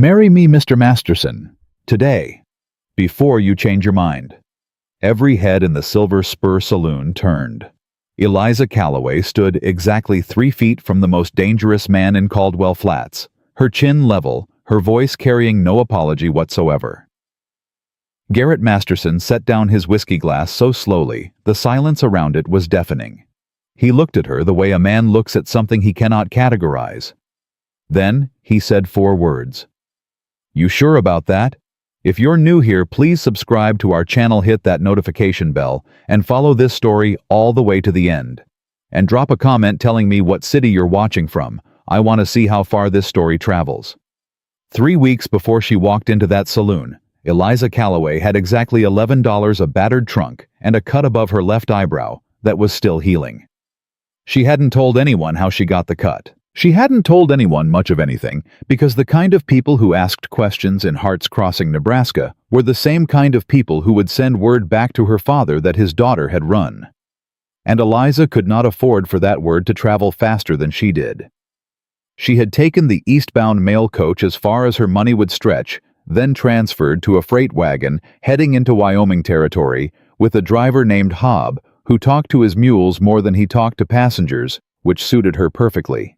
Marry me, Mr. Masterson, today, before you change your mind. Every head in the Silver Spur saloon turned. Eliza Callaway stood exactly 3 feet from the most dangerous man in Caldwell Flats, her chin level, her voice carrying no apology whatsoever. Garrett Masterson set down his whiskey glass so slowly, the silence around it was deafening. He looked at her the way a man looks at something he cannot categorize. Then he said 4 words. "You sure about that? If you're new here, please subscribe to our channel, hit that notification bell, and follow this story all the way to the end. And drop a comment telling me what city you're watching from. I want to see how far this story travels." 3 weeks before she walked into that saloon, Eliza Callaway had exactly $11, a battered trunk, and a cut above her left eyebrow that was still healing. She hadn't told anyone how she got the cut. She hadn't told anyone much of anything, because the kind of people who asked questions in Hearts Crossing, Nebraska, were the same kind of people who would send word back to her father that his daughter had run. And Eliza could not afford for that word to travel faster than she did. She had taken the eastbound mail coach as far as her money would stretch, then transferred to a freight wagon heading into Wyoming territory with a driver named Hobb, who talked to his mules more than he talked to passengers, which suited her perfectly.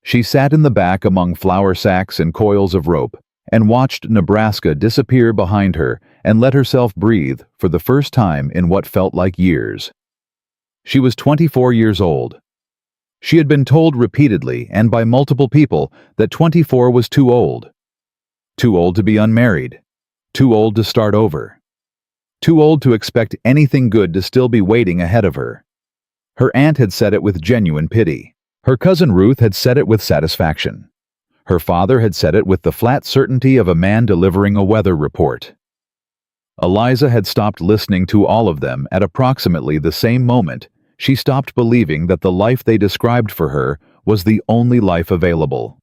She sat in the back among flour sacks and coils of rope and watched Nebraska disappear behind her and let herself breathe for the first time in what felt like years. She was 24 years old. She had been told repeatedly and by multiple people that 24 was too old. Too old to be unmarried. Too old to start over. Too old to expect anything good to still be waiting ahead of her. Her aunt had said it with genuine pity. Her cousin Ruth had said it with satisfaction. Her father had said it with the flat certainty of a man delivering a weather report. Eliza had stopped listening to all of them at approximately the same moment. She stopped believing that the life they described for her was the only life available.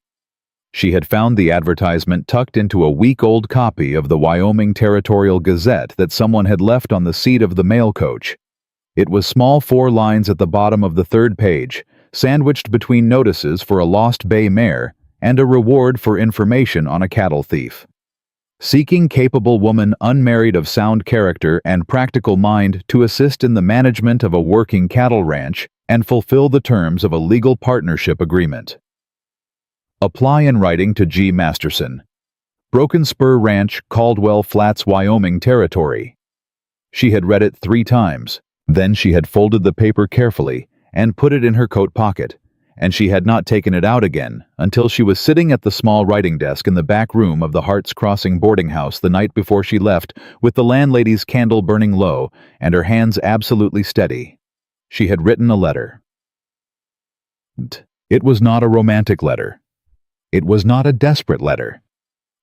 She had found the advertisement tucked into a week-old copy of the Wyoming Territorial Gazette that someone had left on the seat of the mail coach. It was small 4 lines at the bottom of the 3rd page, sandwiched between notices for a lost bay mare and a reward for information on a cattle thief. Seeking capable woman, unmarried, of sound character and practical mind, to assist in the management of a working cattle ranch and fulfill the terms of a legal partnership agreement. Apply in writing to G. Masterson, Broken Spur Ranch, Caldwell Flats, Wyoming territory. She had read it 3 times. Then she had folded the paper carefully and put it in her coat pocket, and she had not taken it out again until she was sitting at the small writing desk in the back room of the Hearts Crossing boarding house the night before she left, with the landlady's candle burning low and her hands absolutely steady. She had written a letter. It was not a romantic letter. It was not a desperate letter,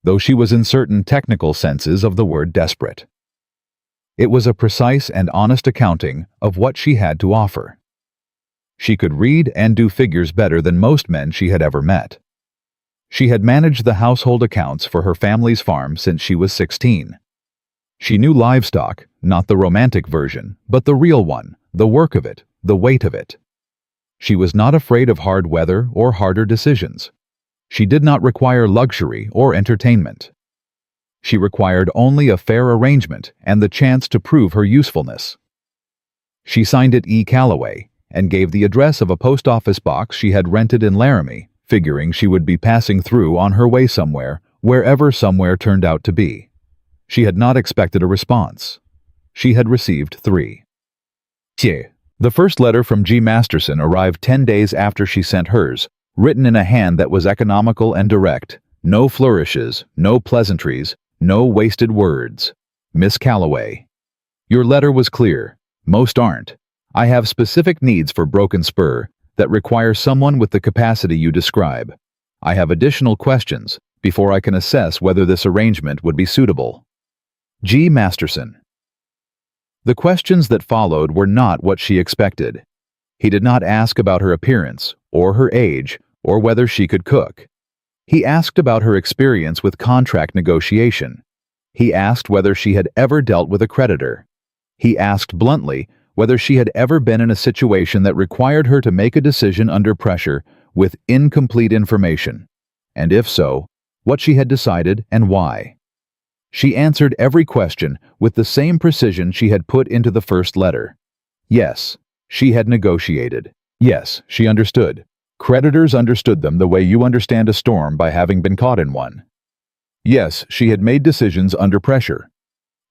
though she was in certain technical senses of the word desperate. It was a precise and honest accounting of what she had to offer. She could read and do figures better than most men she had ever met. She had managed the household accounts for her family's farm since she was 16. She knew livestock, not the romantic version, but the real one, the work of it, the weight of it. She was not afraid of hard weather or harder decisions. She did not require luxury or entertainment. She required only a fair arrangement and the chance to prove her usefulness. She signed it E. Callaway and gave the address of a post office box she had rented in Laramie, figuring she would be passing through on her way somewhere, wherever somewhere turned out to be. She had not expected a response. She had received 3. The first letter from G. Masterson arrived 10 days after she sent hers, written in a hand that was economical and direct. No flourishes, no pleasantries, no wasted words. Miss Callaway. Your letter was clear. Most aren't. I have specific needs for Broken Spur that require someone with the capacity you describe. I have additional questions before I can assess whether this arrangement would be suitable. G. Masterson. The questions that followed were not what she expected. He did not ask about her appearance, or her age, or whether she could cook. He asked about her experience with contract negotiation. He asked whether she had ever dealt with a creditor. He asked bluntly whether she had ever been in a situation that required her to make a decision under pressure with incomplete information, and if so, what she had decided, and why. She answered every question with the same precision she had put into the first letter. Yes, she had negotiated. Yes, she understood. Creditors understood them the way you understand a storm by having been caught in one. Yes, she had made decisions under pressure.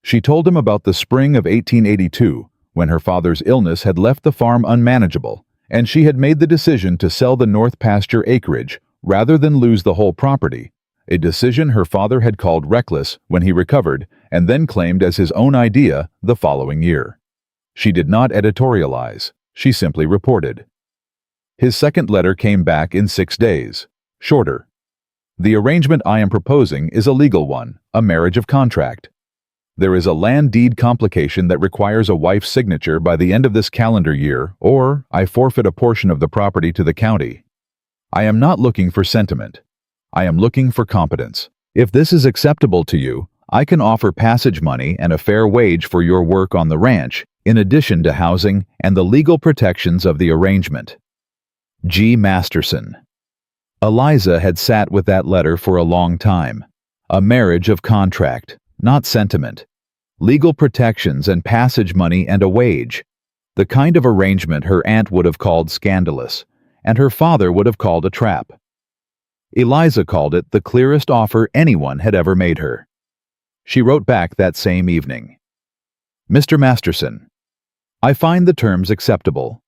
She told him about the spring of 1882, when her father's illness had left the farm unmanageable, and she had made the decision to sell the north pasture acreage rather than lose the whole property, a decision her father had called reckless when he recovered and then claimed as his own idea the following year. She did not editorialize, she simply reported. His second letter came back in 6 days, shorter. The arrangement I am proposing is a legal one, a marriage of contract. There is a land deed complication that requires a wife's signature by the end of this calendar year, or I forfeit a portion of the property to the county. I am not looking for sentiment. I am looking for competence. If this is acceptable to you, I can offer passage money and a fair wage for your work on the ranch, in addition to housing and the legal protections of the arrangement. G. Masterson. Eliza had sat with that letter for a long time. A marriage of contract, not sentiment. Legal protections and passage money and a wage. The kind of arrangement her aunt would have called scandalous, and her father would have called a trap. Eliza called it the clearest offer anyone had ever made her. She wrote back that same evening. Mr. Masterson, I find the terms acceptable.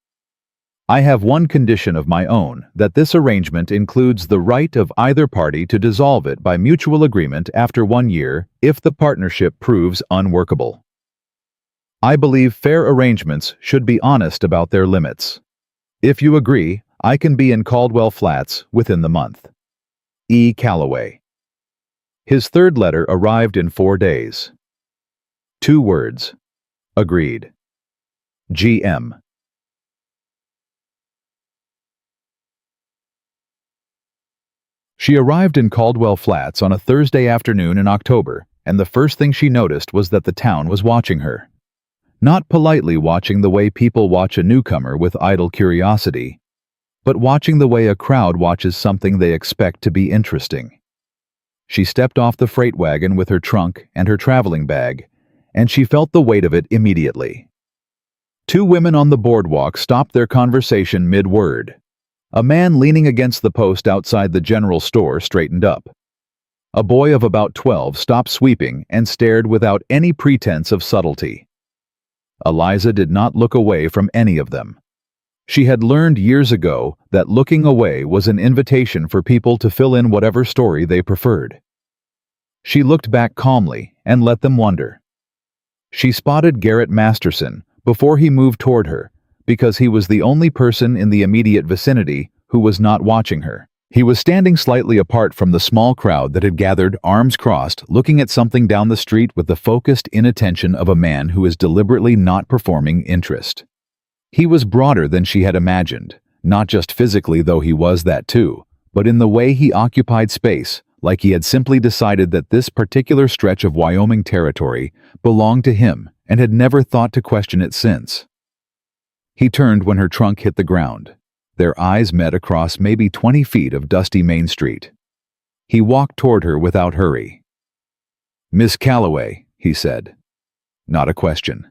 I have one condition of my own, that this arrangement includes the right of either party to dissolve it by mutual agreement after 1 year if the partnership proves unworkable. I believe fair arrangements should be honest about their limits. If you agree, I can be in Caldwell Flats within the month. E. Callaway. His third letter arrived in 4 days. 2 words. Agreed. G.M. She arrived in Caldwell Flats on a Thursday afternoon in October, and the first thing she noticed was that the town was watching her. Not politely watching the way people watch a newcomer with idle curiosity, but watching the way a crowd watches something they expect to be interesting. She stepped off the freight wagon with her trunk and her traveling bag, and she felt the weight of it immediately. 2 women on the boardwalk stopped their conversation mid-word. A man leaning against the post outside the general store straightened up. A boy of about 12 stopped sweeping and stared without any pretense of subtlety. Eliza did not look away from any of them. She had learned years ago that looking away was an invitation for people to fill in whatever story they preferred. She looked back calmly and let them wonder. She spotted Garrett Masterson before he moved toward her, because he was the only person in the immediate vicinity who was not watching her. He was standing slightly apart from the small crowd that had gathered, arms crossed, looking at something down the street with the focused inattention of a man who is deliberately not performing interest. He was broader than she had imagined, not just physically, though he was that too, but in the way he occupied space, like he had simply decided that this particular stretch of Wyoming territory belonged to him and had never thought to question it since. He turned when her trunk hit the ground. Their eyes met across maybe 20 feet of dusty Main Street. He walked toward her without hurry. "Miss Callaway," he said. Not a question.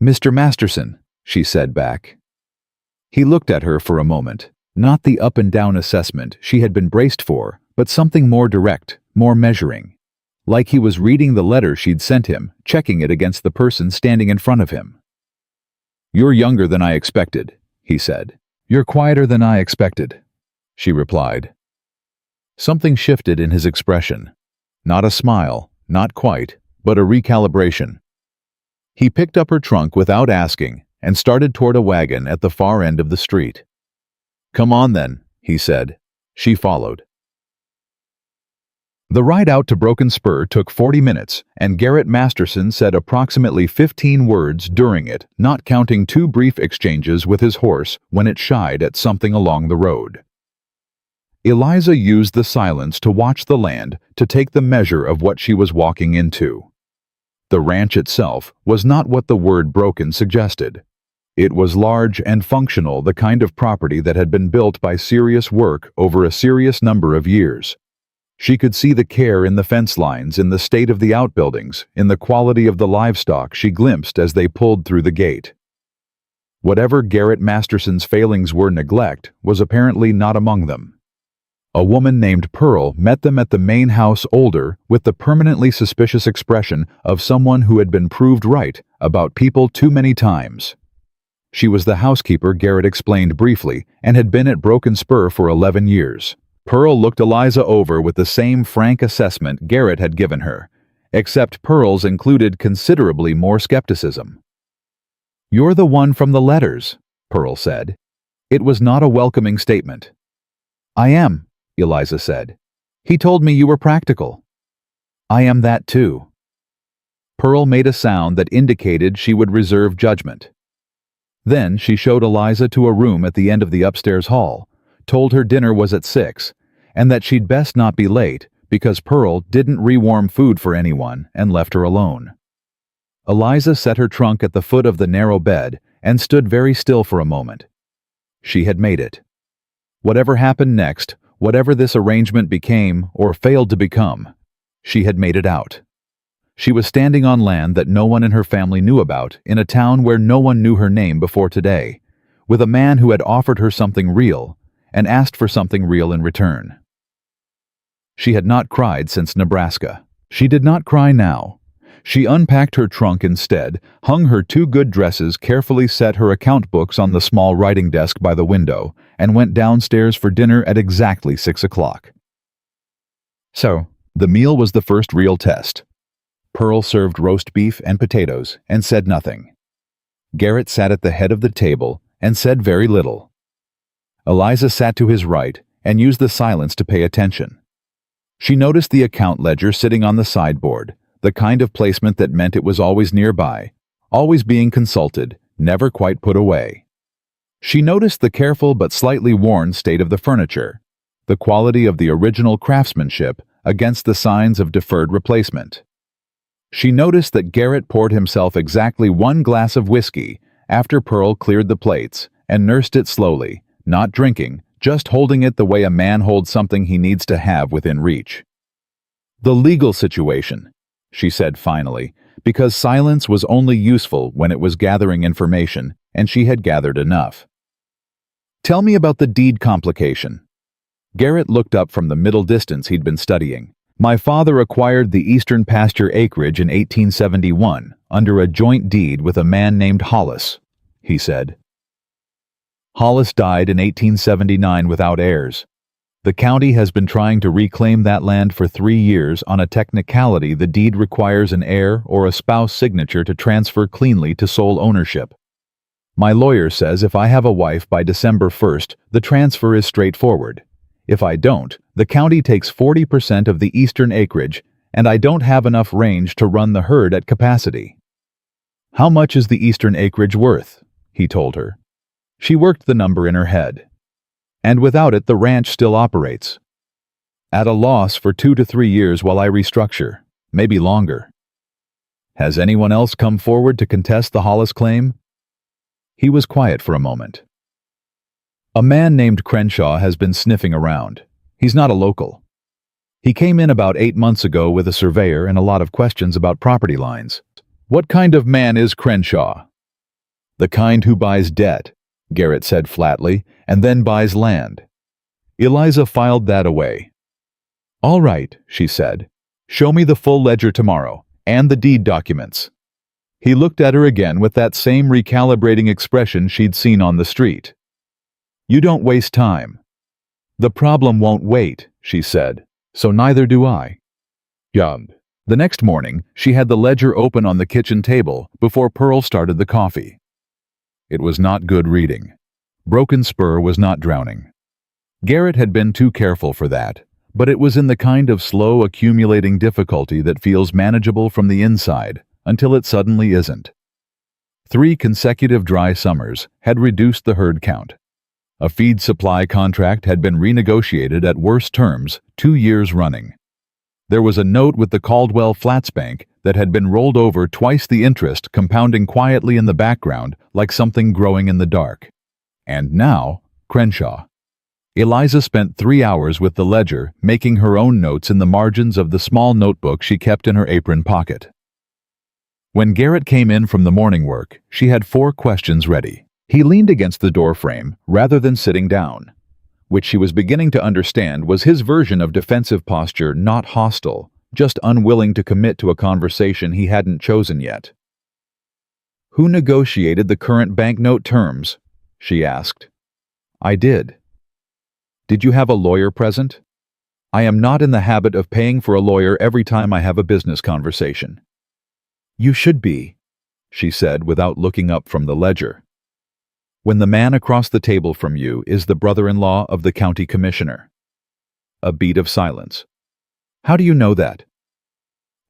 "Mr. Masterson," she said back. He looked at her for a moment, not the up-and-down assessment she had been braced for, but something more direct, more measuring. Like he was reading the letter she'd sent him, checking it against the person standing in front of him. "You're younger than I expected," he said. "You're quieter than I expected," she replied. Something shifted in his expression. Not a smile, not quite, but a recalibration. He picked up her trunk without asking and started toward a wagon at the far end of the street. "Come on then," he said. She followed. The ride out to Broken Spur took 40 minutes, and Garrett Masterson said approximately 15 words during it, not counting 2 brief exchanges with his horse when it shied at something along the road. Eliza used the silence to watch the land, to take the measure of what she was walking into. The ranch itself was not what the word broken suggested. It was large and functional, the kind of property that had been built by serious work over a serious number of years. She could see the care in the fence lines, in the state of the outbuildings, in the quality of the livestock she glimpsed as they pulled through the gate. Whatever Garrett Masterson's failings were, neglect was apparently not among them. A woman named Pearl met them at the main house, older, with the permanently suspicious expression of someone who had been proved right about people too many times. She was the housekeeper Garrett explained briefly and had been at Broken Spur for 11 years. Pearl looked Eliza over with the same frank assessment Garrett had given her, except Pearl's included considerably more skepticism. "You're the one from the letters," Pearl said. It was not a welcoming statement. "I am," Eliza said. "He told me you were practical." "I am that too." Pearl made a sound that indicated she would reserve judgment. Then she showed Eliza to a room at the end of the upstairs hall, told her dinner was at 6, and that she'd best not be late because Pearl didn't rewarm food for anyone, and left her alone. Eliza set her trunk at the foot of the narrow bed and stood very still for a moment. She had made it. Whatever happened next, whatever this arrangement became or failed to become, she had made it out. She was standing on land that no one in her family knew about, in a town where no one knew her name before today, with a man who had offered her something real and asked for something real in return. She had not cried since Nebraska. She did not cry now. She unpacked her trunk instead, hung her 2 good dresses, carefully set her account books on the small writing desk by the window, and went downstairs for dinner at exactly 6 o'clock. So, the meal was the first real test. Pearl served roast beef and potatoes and said nothing. Garrett sat at the head of the table and said very little. Eliza sat to his right and used the silence to pay attention. She noticed the account ledger sitting on the sideboard, the kind of placement that meant it was always nearby, always being consulted, never quite put away. She noticed the careful but slightly worn state of the furniture, the quality of the original craftsmanship against the signs of deferred replacement. She noticed that Garrett poured himself exactly 1 glass of whiskey after Pearl cleared the plates and nursed it slowly, not drinking, just holding it the way a man holds something he needs to have within reach. "The legal situation," she said finally, because silence was only useful when it was gathering information, and she had gathered enough. "Tell me about the deed complication." Garrett looked up from the middle distance he'd been studying. "My father acquired the eastern pasture acreage in 1871 under a joint deed with a man named Hollis," he said. "Hollis died in 1879 without heirs. The county has been trying to reclaim that land for 3 years on a technicality. The deed requires an heir or a spouse signature to transfer cleanly to sole ownership. My lawyer says if I have a wife by December 1st, the transfer is straightforward. If I don't, the county takes 40% of the eastern acreage, and I don't have enough range to run the herd at capacity." "How much is the eastern acreage worth?" he told her. She worked the number in her head. "And without it, the ranch still operates." "At a loss for 2 to 3 years while I restructure, maybe longer." "Has anyone else come forward to contest the Hollis claim?" He was quiet for a moment. "A man named Crenshaw has been sniffing around. He's not a local. He came in about 8 months ago with a surveyor and a lot of questions about property lines." "What kind of man is Crenshaw?" "The kind who buys debt," Garrett said flatly, "and then buys land." Eliza filed that away. "All right," she said. "Show me the full ledger tomorrow, and the deed documents." He looked at her again with that same recalibrating expression she'd seen on the street. "You don't waste time." "The problem won't wait," she said, "so neither do I." Young. The next morning, she had the ledger open on the kitchen table before Pearl started the coffee. It was not good reading. Broken Spur was not drowning. Garrett had been too careful for that, but it was in the kind of slow accumulating difficulty that feels manageable from the inside until it suddenly isn't. 3 consecutive dry summers had reduced the herd count. A feed supply contract had been renegotiated at worse terms 2 years running. There was a note with the Caldwell Flats bank that had been rolled over twice the interest, compounding quietly in the background like something growing in the dark. And now, Crenshaw. Eliza spent 3 hours with the ledger, making her own notes in the margins of the small notebook she kept in her apron pocket. When Garrett came in from the morning work, she had 4 questions ready. He leaned against the doorframe rather than sitting down, which she was beginning to understand was his version of defensive posture, not hostile, just unwilling to commit to a conversation he hadn't chosen yet. "Who negotiated the current banknote terms?" she asked. "I did." "Did you have a lawyer present?" "I am not in the habit of paying for a lawyer every time I have a business conversation." "You should be," she said without looking up from the ledger. "When the man across the table from you is the brother-in-law of the county commissioner." A beat of silence. "How do you know that?"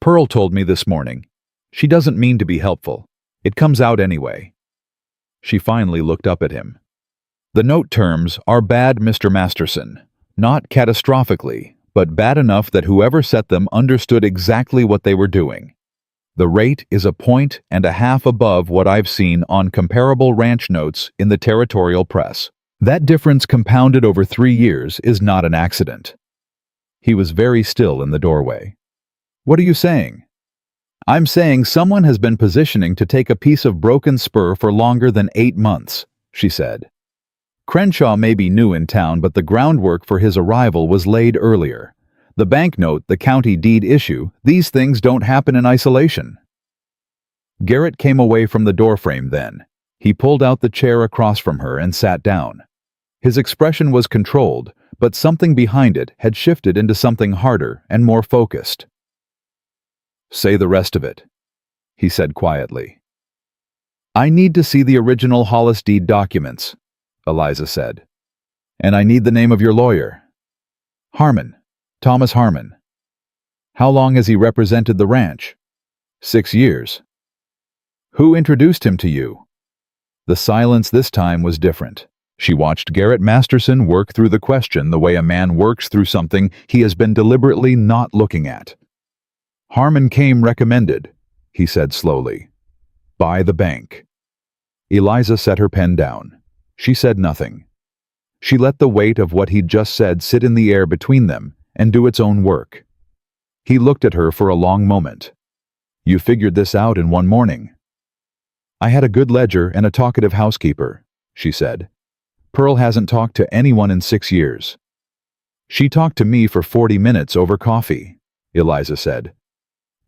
"Pearl told me this morning. She doesn't mean to be helpful. It comes out anyway." She finally looked up at him. "The note terms are bad, Mr. Masterson. Not catastrophically, but bad enough that whoever set them understood exactly what they were doing. The rate is 1.5 above what I've seen on comparable ranch notes in the territorial press. That difference compounded over 3 years is not an accident." He was very still in the doorway. "What are you saying?" "I'm saying someone has been positioning to take a piece of Broken Spur for longer than 8 months, she said. "Crenshaw may be new in town, but the groundwork for his arrival was laid earlier. The banknote, the county deed issue, these things don't happen in isolation." Garrett came away from the doorframe then. He pulled out the chair across from her and sat down. His expression was controlled, but something behind it had shifted into something harder and more focused. "Say the rest of it," he said quietly. "I need to see the original Hollis deed documents," Eliza said. "And I need the name of your lawyer." "Harmon. Thomas Harmon." "How long has he represented the ranch?" 6 years. "Who introduced him to you?" The silence this time was different. She watched Garrett Masterson work through the question the way a man works through something he has been deliberately not looking at. "Harmon came recommended," he said slowly. "By the bank." Eliza set her pen down. She said nothing. She let the weight of what he'd just said sit in the air between them and do its own work. He looked at her for a long moment. "You figured this out in one morning." "I had a good ledger and a talkative housekeeper," she said. "Pearl hasn't talked to anyone in 6 years." "She talked to me for 40 minutes over coffee," Eliza said.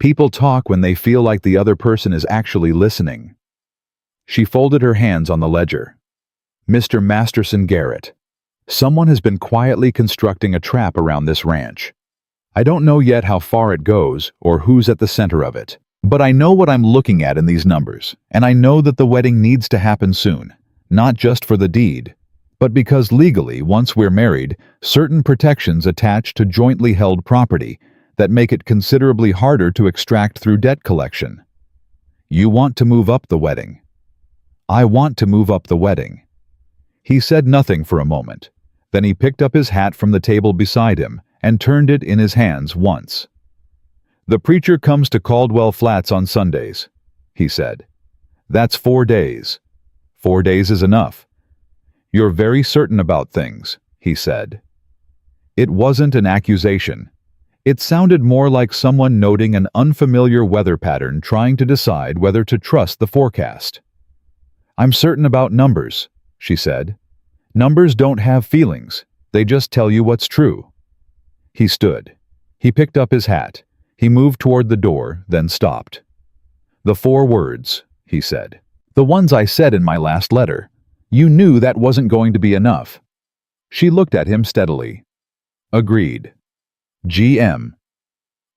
"People talk when they feel like the other person is actually listening." She folded her hands on the ledger. "Mr. Masterson Garrett, someone has been quietly constructing a trap around this ranch. I don't know yet how far it goes or who's at the center of it, but I know what I'm looking at in these numbers, and I know that the wedding needs to happen soon, not just for the deed, but because legally, once we're married, certain protections attach to jointly held property that make it considerably harder to extract through debt collection. You want to move up the wedding. I want to move up the wedding." He said nothing for a moment. Then he picked up his hat from the table beside him and turned it in his hands once. "The preacher comes to Caldwell Flats on Sundays," he said. "That's 4 days. 4 days is enough. You're very certain about things," he said. It wasn't an accusation. It sounded more like someone noting an unfamiliar weather pattern trying to decide whether to trust the forecast. "I'm certain about numbers," she said. "Numbers don't have feelings. They just tell you what's true." He stood. He picked up his hat. He moved toward the door, then stopped. "The 4 words," he said. "The ones I said in my last letter. You knew that wasn't going to be enough." She looked at him steadily. "Agreed. GM."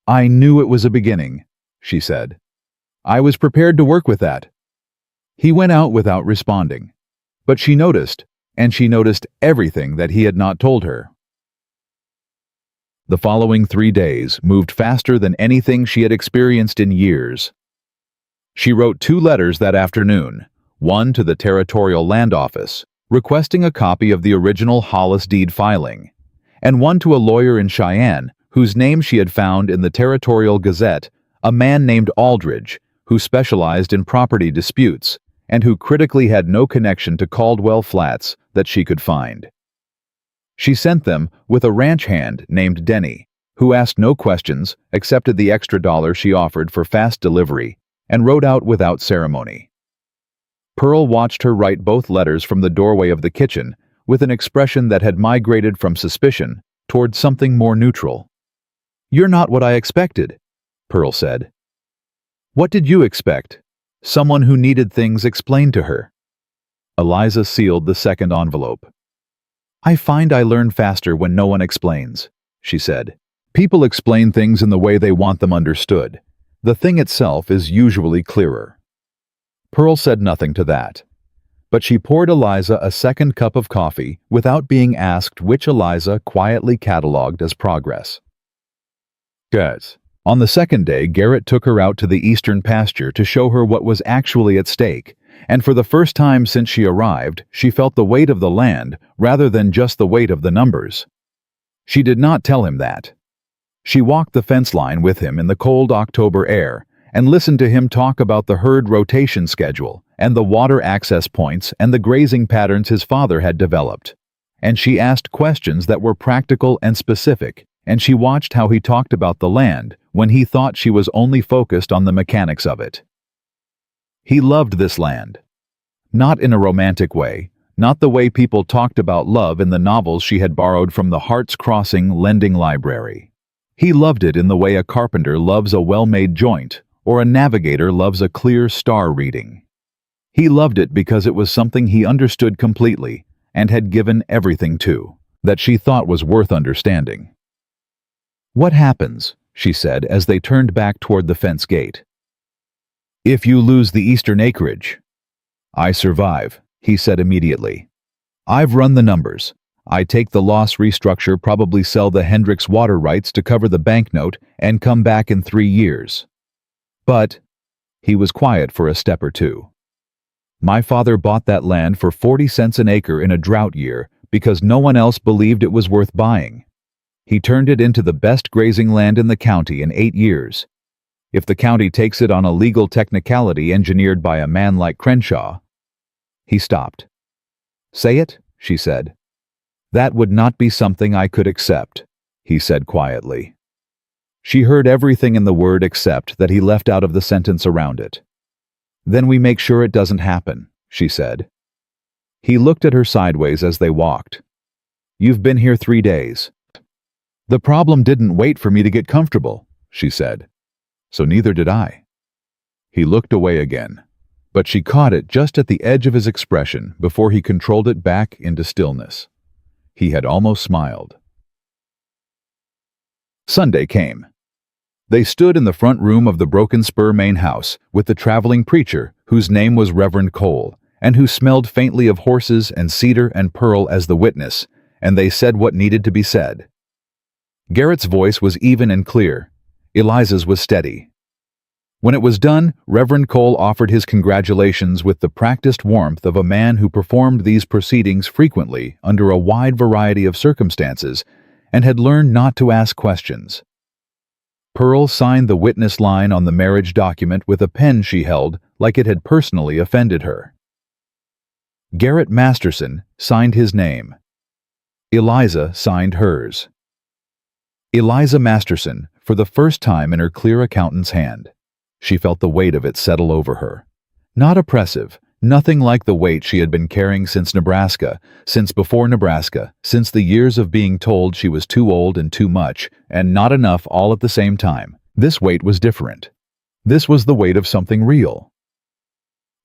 "I knew it was a beginning," she said. "I was prepared to work with that." He went out without responding. But she noticed, and she noticed everything that he had not told her. The following 3 days moved faster than anything she had experienced in years. She wrote 2 letters that afternoon, one to the Territorial Land Office, requesting a copy of the original Hollis deed filing, and one to a lawyer in Cheyenne, whose name she had found in the Territorial Gazette, a man named Aldridge, who specialized in property disputes, and who critically had no connection to Caldwell Flats that she could find. She sent them with a ranch hand named Denny, who asked no questions, accepted the extra $1 she offered for fast delivery, and rode out without ceremony. Pearl watched her write both letters from the doorway of the kitchen with an expression that had migrated from suspicion toward something more neutral. "You're not what I expected," Pearl said. "What did you expect? Someone who needed things explained to her." Eliza sealed the second envelope. "I find I learn faster when no one explains," she said. "People explain things in the way they want them understood. The thing itself is usually clearer." Pearl said nothing to that, but she poured Eliza a second cup of coffee without being asked, which Eliza quietly cataloged as progress. Guys. On the second day, Garrett took her out to the eastern pasture to show her what was actually at stake, and for the first time since she arrived, she felt the weight of the land rather than just the weight of the numbers. She did not tell him that. She walked the fence line with him in the cold October air and listened to him talk about the herd rotation schedule and the water access points and the grazing patterns his father had developed. And she asked questions that were practical and specific, and she watched how he talked about the land when he thought she was only focused on the mechanics of it. He loved this land. Not in a romantic way, not the way people talked about love in the novels she had borrowed from the Hearts Crossing lending library. He loved it in the way a carpenter loves a well-made joint, or a navigator loves a clear star reading. He loved it because it was something he understood completely and had given everything to, that she thought was worth understanding. "What happens," she said as they turned back toward the fence gate, "if you lose the eastern acreage?" "I survive," he said immediately. "I've run the numbers. I take the loss, restructure, probably sell the Hendricks water rights to cover the banknote, and come back in 3 years. But," he was quiet for a step or two, "my father bought that land for 40 cents an acre in a drought year because no one else believed it was worth buying. He turned it into the best grazing land in the county in 8 years. If the county takes it on a legal technicality engineered by a man like Crenshaw—" He stopped. "Say it," she said. "That would not be something I could accept," he said quietly. She heard everything in the word "except" that he left out of the sentence around it. "Then we make sure it doesn't happen," she said. He looked at her sideways as they walked. "You've been here 3 days. "The problem didn't wait for me to get comfortable," she said. "So neither did I." He looked away again, but she caught it just at the edge of his expression before he controlled it back into stillness. He had almost smiled. Sunday came. They stood in the front room of the Broken Spur main house with the traveling preacher, whose name was Reverend Cole, and who smelled faintly of horses and cedar and pearl as the witness, and they said what needed to be said. Garrett's voice was even and clear. Eliza's was steady. When it was done, Reverend Cole offered his congratulations with the practiced warmth of a man who performed these proceedings frequently under a wide variety of circumstances and had learned not to ask questions. Pearl signed the witness line on the marriage document with a pen she held like it had personally offended her. Garrett Masterson signed his name. Eliza signed hers. Eliza Masterson, for the first time in her clear accountant's hand. She felt the weight of it settle over her. Not oppressive, nothing like the weight she had been carrying since Nebraska, since before Nebraska, since the years of being told she was too old and too much, and not enough all at the same time. This weight was different. This was the weight of something real.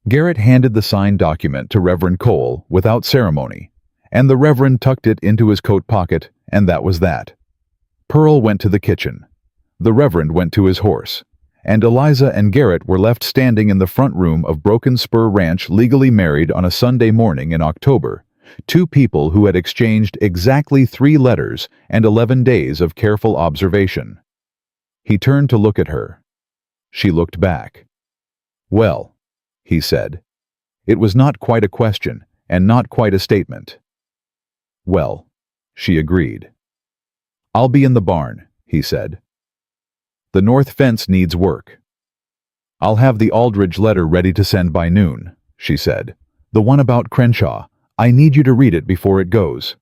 Garrett handed the signed document to Reverend Cole without ceremony, and the Reverend tucked it into his coat pocket, and that was that. Pearl went to the kitchen. The Reverend went to his horse, and Eliza and Garrett were left standing in the front room of Broken Spur Ranch, legally married on a Sunday morning in October, 2 people who had exchanged exactly 3 letters and 11 days of careful observation. He turned to look at her. She looked back. "Well," he said. It was not quite a question, and not quite a statement. "Well," she agreed. "I'll be in the barn," he said. "The north fence needs work." "I'll have the Aldridge letter ready to send by noon," she said. "The one about Crenshaw. I need you to read it before it goes."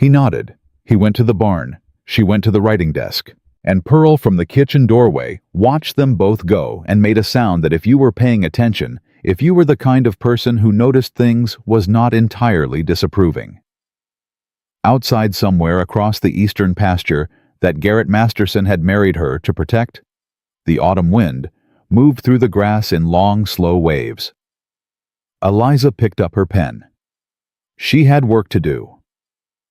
He nodded. He went to the barn. She went to the writing desk. And Pearl from the kitchen doorway watched them both go and made a sound that if you were paying attention, if you were the kind of person who noticed things, was not entirely disapproving. Outside somewhere across the eastern pasture that Garrett Masterson had married her to protect, the autumn wind moved through the grass in long, slow waves. Eliza picked up her pen. She had work to do.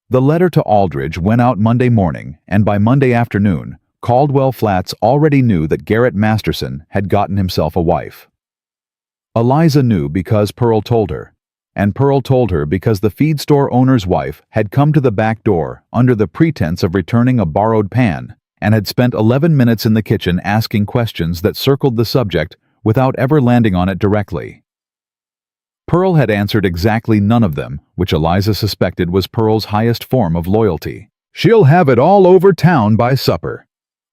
The letter to Aldridge went out Monday morning, and by Monday afternoon, Caldwell Flats already knew that Garrett Masterson had gotten himself a wife. Eliza knew because Pearl told her, and Pearl told her because the feed store owner's wife had come to the back door under the pretense of returning a borrowed pan and had spent 11 minutes in the kitchen asking questions that circled the subject without ever landing on it directly. Pearl had answered exactly none of them, which Eliza suspected was Pearl's highest form of loyalty. "She'll have it all over town by supper,"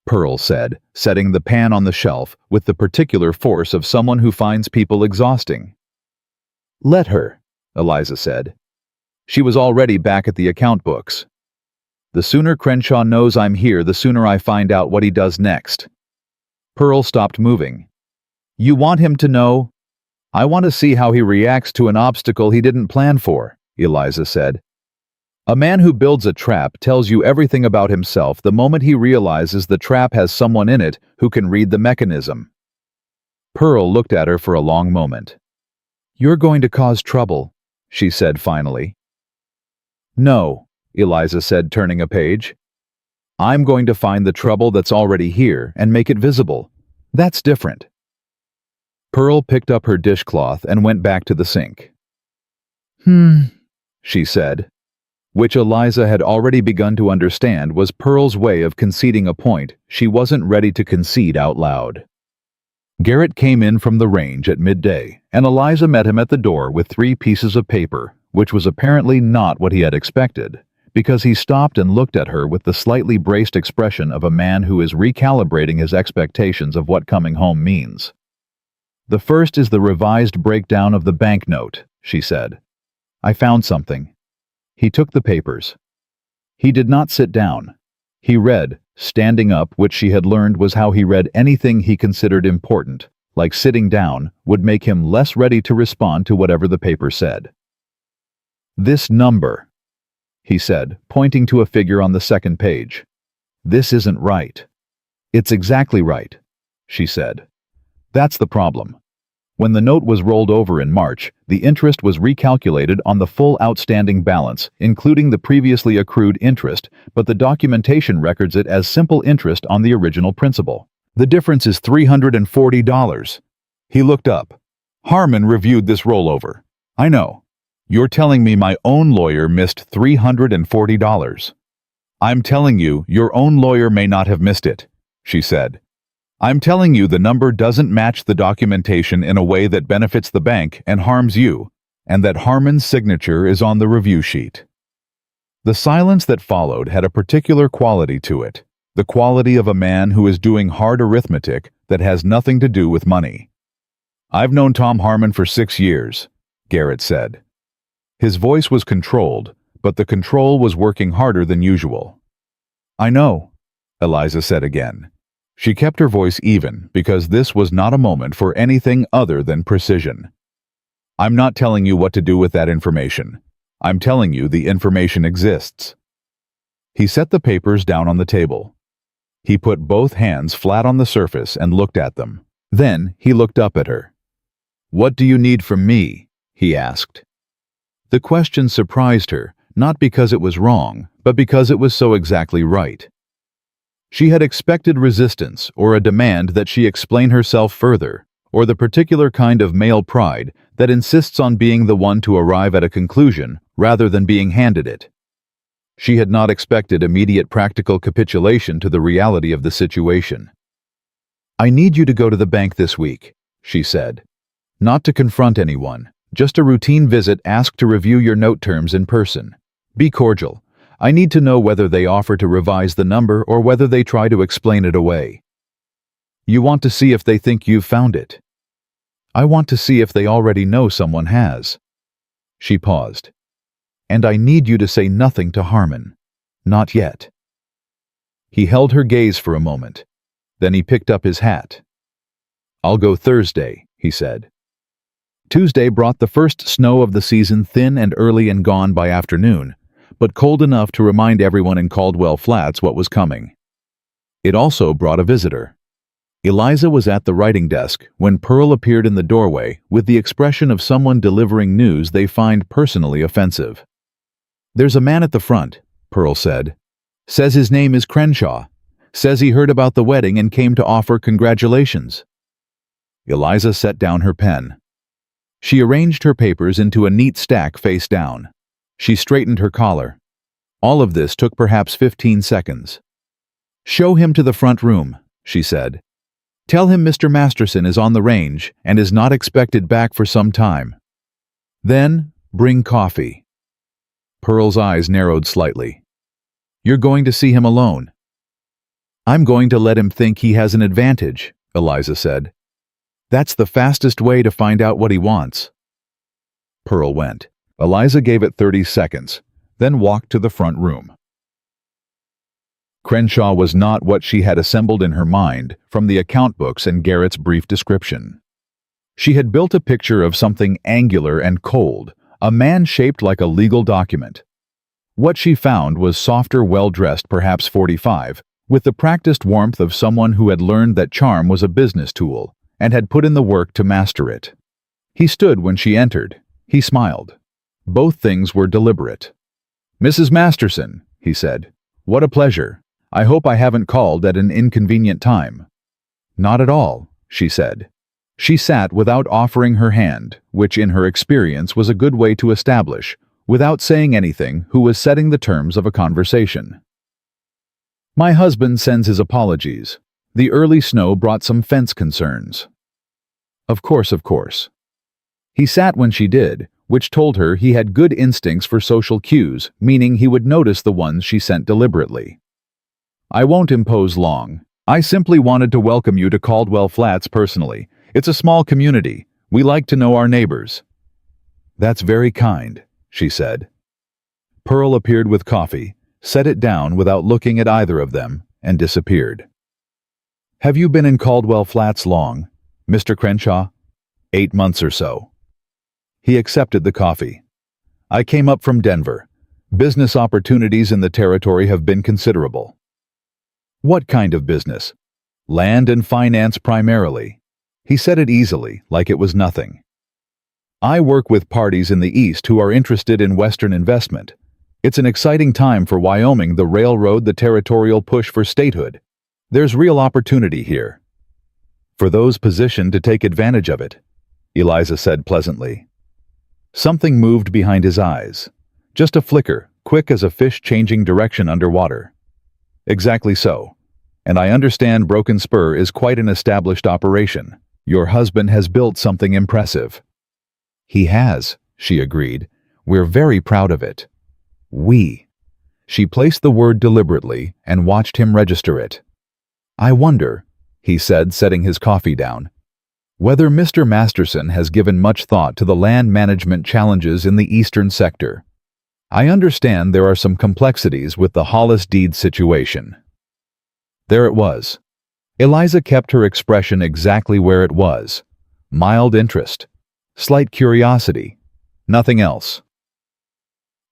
Pearl said, setting the pan on the shelf with the particular force of someone who finds people exhausting. "Let her," Eliza said. She was already back at the account books. "The sooner Crenshaw knows I'm here, the sooner I find out what he does next." Pearl stopped moving. "You want him to know?" "I want to see how he reacts to an obstacle he didn't plan for," Eliza said. "A man who builds a trap tells you everything about himself the moment he realizes the trap has someone in it who can read the mechanism." Pearl looked at her for a long moment. "You're going to cause trouble," she said finally. "No," Eliza said, turning a page. "I'm going to find the trouble that's already here and make it visible. That's different." Pearl picked up her dishcloth and went back to the sink. She said, which Eliza had already begun to understand was Pearl's way of conceding a point she wasn't ready to concede out loud. Garrett came in from the range at midday, and Eliza met him at the door with 3 pieces of paper, which was apparently not what he had expected, because he stopped and looked at her with the slightly braced expression of a man who is recalibrating his expectations of what coming home means. "The first is the revised breakdown of the banknote," she said. "I found something." He took the papers. He did not sit down. He read, standing up, which she had learned was how he read anything he considered important, like sitting down, would make him less ready to respond to whatever the paper said. "This number," he said, pointing to a figure on the second page. "This isn't right." "It's exactly right," she said. "That's the problem. When the note was rolled over in March, the interest was recalculated on the full outstanding balance, including the previously accrued interest, but the documentation records it as simple interest on the original principal. The difference is $340. He looked up. "Harmon reviewed this rollover." "I know. You're telling me my own lawyer missed $340. "I'm telling you, your own lawyer may not have missed it," she said. "I'm telling you the number doesn't match the documentation in a way that benefits the bank and harms you, and that Harmon's signature is on the review sheet." The silence that followed had a particular quality to it, the quality of a man who is doing hard arithmetic that has nothing to do with money. "I've known Tom Harmon for 6 years, Garrett said. His voice was controlled, but the control was working harder than usual. "I know," Eliza said again. She kept her voice even because this was not a moment for anything other than precision. "I'm not telling you what to do with that information. I'm telling you the information exists." He set the papers down on the table. He put both hands flat on the surface and looked at them. Then he looked up at her. "What do you need from me?" he asked. The question surprised her, not because it was wrong, but because it was so exactly right. She had expected resistance or a demand that she explain herself further, or the particular kind of male pride that insists on being the one to arrive at a conclusion rather than being handed it. She had not expected immediate practical capitulation to the reality of the situation. "I need you to go to the bank this week," she said. "Not to confront anyone, just a routine visit asked to review your note terms in person. Be cordial. I need to know whether they offer to revise the number or whether they try to explain it away. You want to see if they think you've found it. I want to see if they already know someone has." She paused. And I need you to say nothing to Harmon. Not yet." He held her gaze for a moment. Then he picked up his hat. "I'll go Thursday," he said. Tuesday brought the first snow of the season, thin and early and gone by afternoon, but cold enough to remind everyone in Caldwell Flats what was coming. It also brought a visitor. Eliza was at the writing desk when Pearl appeared in the doorway with the expression of someone delivering news they find personally offensive. "There's a man at the front," Pearl said. "Says his name is Crenshaw. Says he heard about the wedding and came to offer congratulations." Eliza set down her pen. She arranged her papers into a neat stack face down. She straightened her collar. All of this took perhaps 15 seconds. "Show him to the front room," she said. "Tell him Mr. Masterson is on the range and is not expected back for some time. Then, bring coffee." Pearl's eyes narrowed slightly. "You're going to see him alone?" "I'm going to let him think he has an advantage," Eliza said. "That's the fastest way to find out what he wants." Pearl went. Eliza gave it 30 seconds, then walked to the front room. Crenshaw was not what she had assembled in her mind from the account books and Garrett's brief description. She had built a picture of something angular and cold, a man shaped like a legal document. What she found was softer, well-dressed, perhaps 45, with the practiced warmth of someone who had learned that charm was a business tool and had put in the work to master it. He stood when she entered. He smiled. Both things were deliberate. "Mrs. Masterson," he said, "what a pleasure. I hope I haven't called at an inconvenient time." "Not at all," she said. She sat without offering her hand, which in her experience was a good way to establish, without saying anything, who was setting the terms of a conversation. "My husband sends his apologies. The early snow brought some fence concerns." Of course. He sat when she did, which told her he had good instincts for social cues, meaning he would notice the ones she sent deliberately. "I won't impose long. I simply wanted to welcome you to Caldwell Flats personally. It's a small community. We like to know our neighbors." "That's very kind," she said. Pearl appeared with coffee, set it down without looking at either of them, and disappeared. "Have you been in Caldwell Flats long, Mr. Crenshaw?" 8 months or so." He accepted the coffee. "I came up from Denver. Business opportunities in the territory have been considerable." "What kind of business?" "Land and finance primarily." He said it easily, like it was nothing. "I work with parties in the East who are interested in Western investment. It's an exciting time for Wyoming, the railroad, the territorial push for statehood. There's real opportunity here." "For those positioned to take advantage of it," Eliza said pleasantly. Something moved behind his eyes. Just a flicker, quick as a fish changing direction underwater. "Exactly so. And I understand Broken Spur is quite an established operation. Your husband has built something impressive." "He has," she agreed. "We're very proud of it." "We." She placed the word deliberately and watched him register it. "I wonder," he said, setting his coffee down, "whether Mr. Masterson has given much thought to the land management challenges in the eastern sector. I understand there are some complexities with the Hollis deed situation." There it was. Eliza kept her expression exactly where it was. Mild interest. Slight curiosity. Nothing else.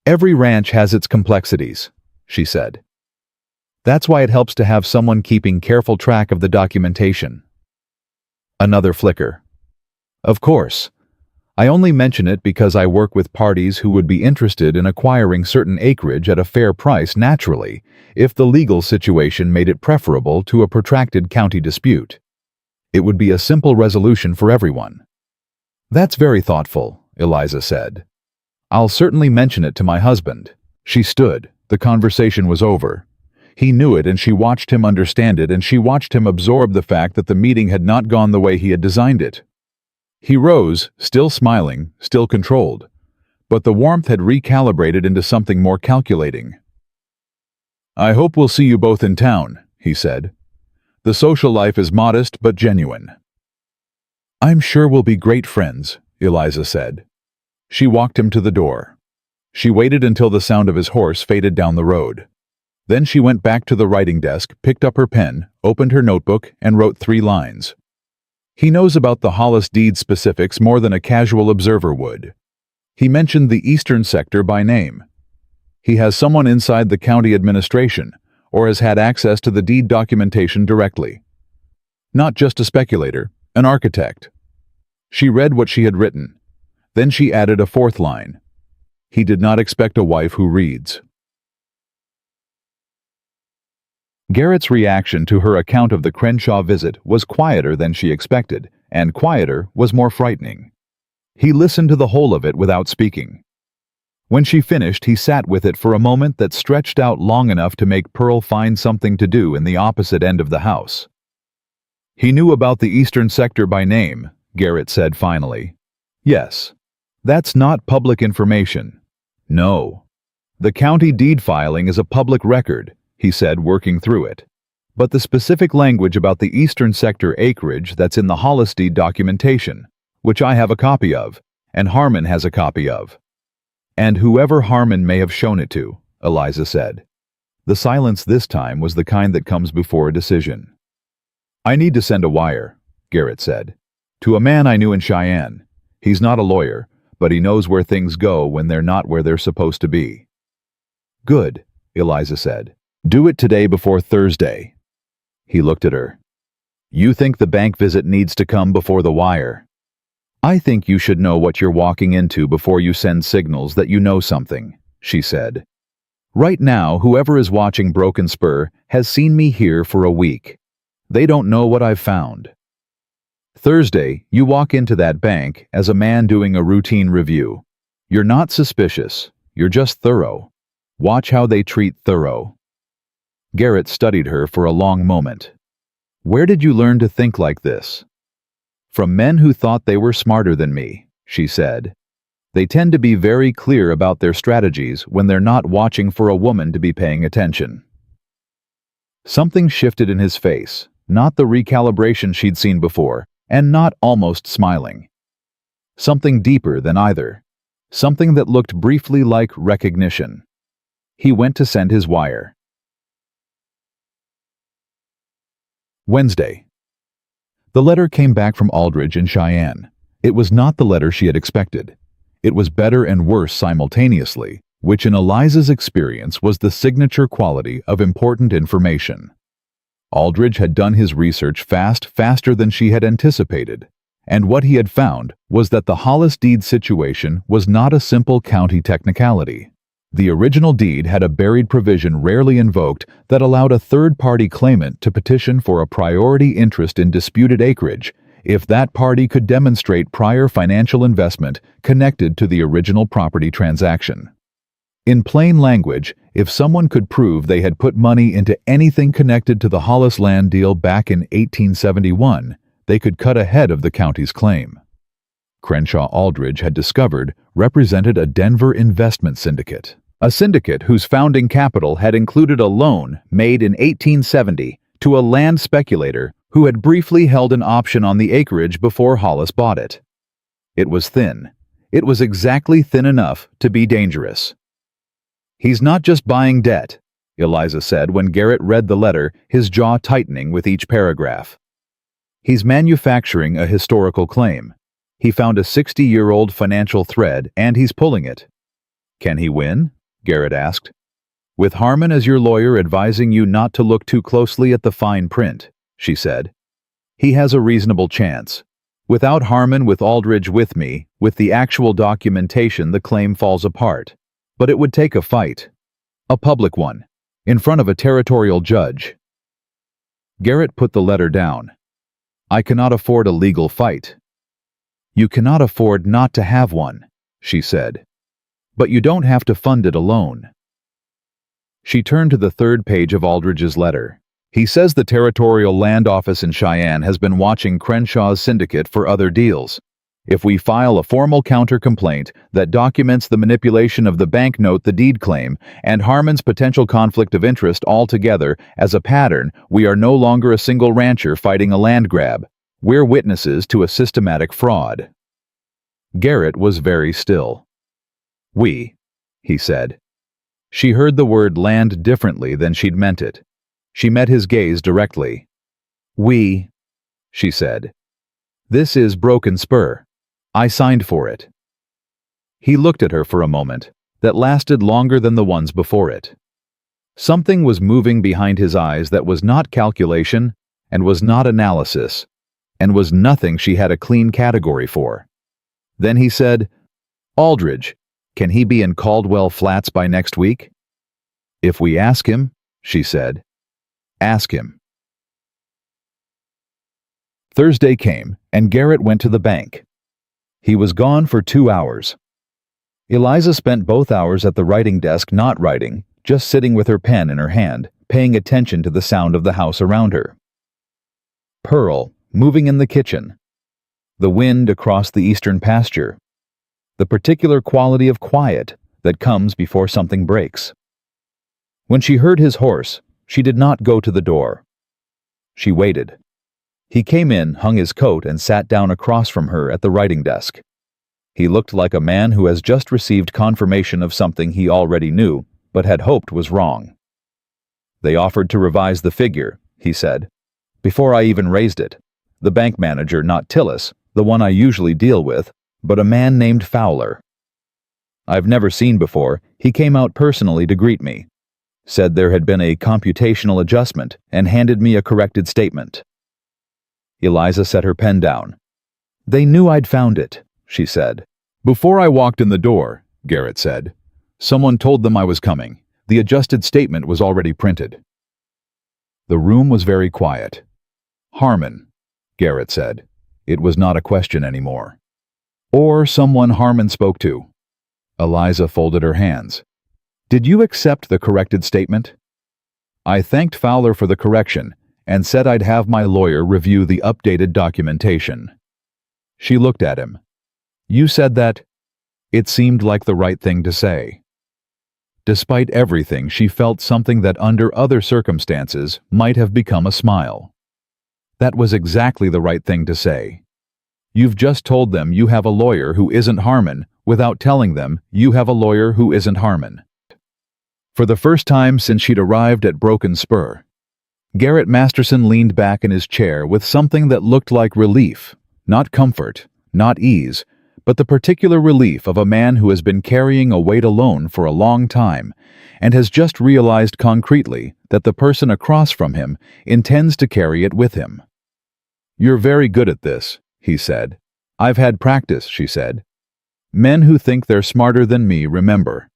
"Every ranch has its complexities," she said. "That's why it helps to have someone keeping careful track of the documentation." Another flicker. "Of course. I only mention it because I work with parties who would be interested in acquiring certain acreage at a fair price naturally, if the legal situation made it preferable to a protracted county dispute. It would be a simple resolution for everyone." "That's very thoughtful," Eliza said. "I'll certainly mention it to my husband." She stood. The conversation was over. He knew it, and she watched him understand it, and she watched him absorb the fact that the meeting had not gone the way he had designed it. He rose, still smiling, still controlled, but the warmth had recalibrated into something more calculating. "I hope we'll see you both in town," he said. "The social life is modest but genuine." "I'm sure we'll be great friends," Eliza said. She walked him to the door. She waited until the sound of his horse faded down the road. Then she went back to the writing desk, picked up her pen, opened her notebook, and wrote 3 lines. He knows about the Hollis deed specifics more than a casual observer would. He mentioned the eastern sector by name. He has someone inside the county administration, or has had access to the deed documentation directly. Not just a speculator, an architect. She read what she had written. Then she added a 4th line. He did not expect a wife who reads. Garrett's reaction to her account of the Crenshaw visit was quieter than she expected, and quieter was more frightening. He listened to the whole of it without speaking. When she finished, he sat with it for a moment that stretched out long enough to make Pearl find something to do in the opposite end of the house. He knew about the eastern sector by name, Garrett said finally. Yes. That's not public information. No. The county deed filing is a public record, he said, working through it. But the specific language about the eastern sector acreage that's in the Hollis deed documentation, which I have a copy of, and Harmon has a copy of. And whoever Harmon may have shown it to, Eliza said. The silence this time was the kind that comes before a decision. I need to send a wire, Garrett said, to a man I knew in Cheyenne. He's not a lawyer, but he knows where things go when they're not where they're supposed to be. Good, Eliza said. Do it today before Thursday. He looked at her. You think the bank visit needs to come before the wire? I think you should know what you're walking into before you send signals that you know something, she said. Right now, whoever is watching Broken Spur has seen me here for a week. They don't know what I've found. Thursday, you walk into that bank as a man doing a routine review. You're not suspicious, you're just thorough. Watch how they treat thorough. Garrett studied her for a long moment. Where did you learn to think like this? From men who thought they were smarter than me, she said. They tend to be very clear about their strategies when they're not watching for a woman to be paying attention. Something shifted in his face, not the recalibration she'd seen before, and not almost smiling. Something deeper than either. Something that looked briefly like recognition. He went to send his wire. Wednesday. The letter came back from Aldridge in Cheyenne. It was not the letter she had expected. It was better and worse simultaneously, which in Eliza's experience was the signature quality of important information. Aldridge had done his research faster than she had anticipated, and what he had found was that the Hollis deed situation was not a simple county technicality. The original deed had a buried provision rarely invoked that allowed a third-party claimant to petition for a priority interest in disputed acreage if that party could demonstrate prior financial investment connected to the original property transaction. In plain language, if someone could prove they had put money into anything connected to the Hollis land deal back in 1871, they could cut ahead of the county's claim. Crenshaw Aldridge had discovered represented a Denver investment syndicate. A syndicate whose founding capital had included a loan made in 1870 to a land speculator who had briefly held an option on the acreage before Hollis bought it. It was thin. It was exactly thin enough to be dangerous. He's not just buying debt, Eliza said when Garrett read the letter, his jaw tightening with each paragraph. He's manufacturing a historical claim. He found a 60-year-old financial thread, and he's pulling it. Can he win? Garrett asked. With Harmon as your lawyer advising you not to look too closely at the fine print, she said. He has a reasonable chance. Without Harmon, with Aldridge with me, with the actual documentation, the claim falls apart. But it would take a fight. A public one. In front of a territorial judge. Garrett put the letter down. I cannot afford a legal fight. You cannot afford not to have one, she said. But you don't have to fund it alone. She turned to the 3rd page of Aldridge's letter. He says the Territorial Land Office in Cheyenne has been watching Crenshaw's syndicate for other deals. If we file a formal counter-complaint that documents the manipulation of the banknote, the deed claim, and Harmon's potential conflict of interest all together as a pattern, we are no longer a single rancher fighting a land grab. We're witnesses to a systematic fraud. Garrett was very still. We. he said. She heard the word land differently than she'd meant it. She met his gaze directly. "We," she said. "This is Broken Spur. I signed for it." He looked at her for a moment that lasted longer than the ones before it. Something was moving behind his eyes that was not calculation and was not analysis and was nothing she had a clean category for. Then he said, "Aldridge, can he be in Caldwell Flats by next week?" "If we ask him," she said. "Ask him." Thursday came, and Garrett went to the bank. He was gone for 2 hours. Eliza spent both hours at the writing desk not writing, just sitting with her pen in her hand, paying attention to the sound of the house around her. Pearl, moving in the kitchen. The wind across the eastern pasture. The particular quality of quiet that comes before something breaks. When she heard his horse, she did not go to the door. She waited. He came in, hung his coat, and sat down across from her at the writing desk. He looked like a man who has just received confirmation of something he already knew, but had hoped was wrong. "They offered to revise the figure," he said, "before I even raised it. The bank manager, not Tillis, the one I usually deal with, but a man named Fowler. I've never seen before. He came out personally to greet me. Said there had been a computational adjustment and handed me a corrected statement." Eliza set her pen down. "They knew I'd found it," she said. "Before I walked in the door," Garrett said. "Someone told them I was coming. The adjusted statement was already printed." The room was very quiet. "Harmon," Garrett said. It was not a question anymore. "Or someone Harmon spoke to." Eliza folded her hands. "Did you accept the corrected statement?" "I thanked Fowler for the correction and said I'd have my lawyer review the updated documentation." She looked at him. "You said that?" It seemed like the right thing to say. Despite everything, she felt something that under other circumstances might have become a smile. That was exactly the right thing to say. You've just told them you have a lawyer who isn't Harmon without telling them you have a lawyer who isn't Harmon. For the first time since she'd arrived at Broken Spur, Garrett Masterson leaned back in his chair with something that looked like relief, not comfort, not ease, but the particular relief of a man who has been carrying a weight alone for a long time and has just realized concretely that the person across from him intends to carry it with him. "You're very good at this," he said. "I've had practice," she said. "Men who think they're smarter than me remember."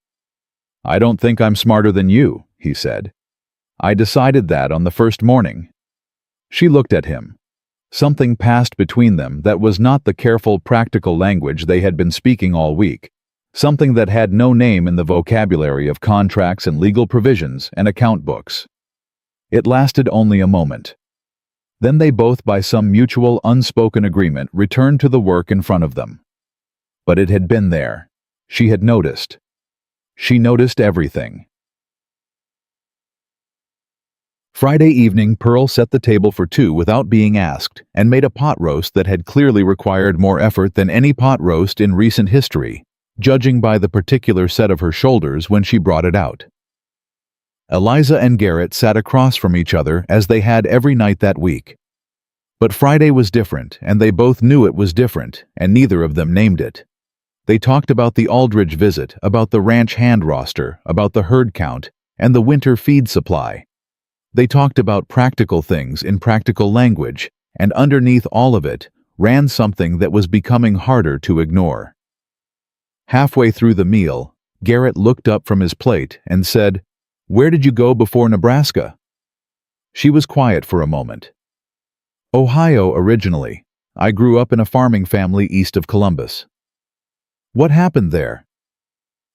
"I don't think I'm smarter than you," he said. "I decided that on the first morning." She looked at him. Something passed between them that was not the careful, practical language they had been speaking all week, something that had no name in the vocabulary of contracts and legal provisions and account books. It lasted only a moment. Then they both, by some mutual, unspoken agreement, returned to the work in front of them. But it had been there. She had noticed. She noticed everything. Friday evening, Pearl set the table for two without being asked and made a pot roast that had clearly required more effort than any pot roast in recent history, judging by the particular set of her shoulders when she brought it out. Eliza and Garrett sat across from each other as they had every night that week. But Friday was different, and they both knew it was different, and neither of them named it. They talked about the Aldridge visit, about the ranch hand roster, about the herd count, and the winter feed supply. They talked about practical things in practical language, and underneath all of it ran something that was becoming harder to ignore. Halfway through the meal, Garrett looked up from his plate and said, "Where did you go before Nebraska?" She was quiet for a moment. "Ohio originally. I grew up in a farming family east of Columbus." "What happened there?"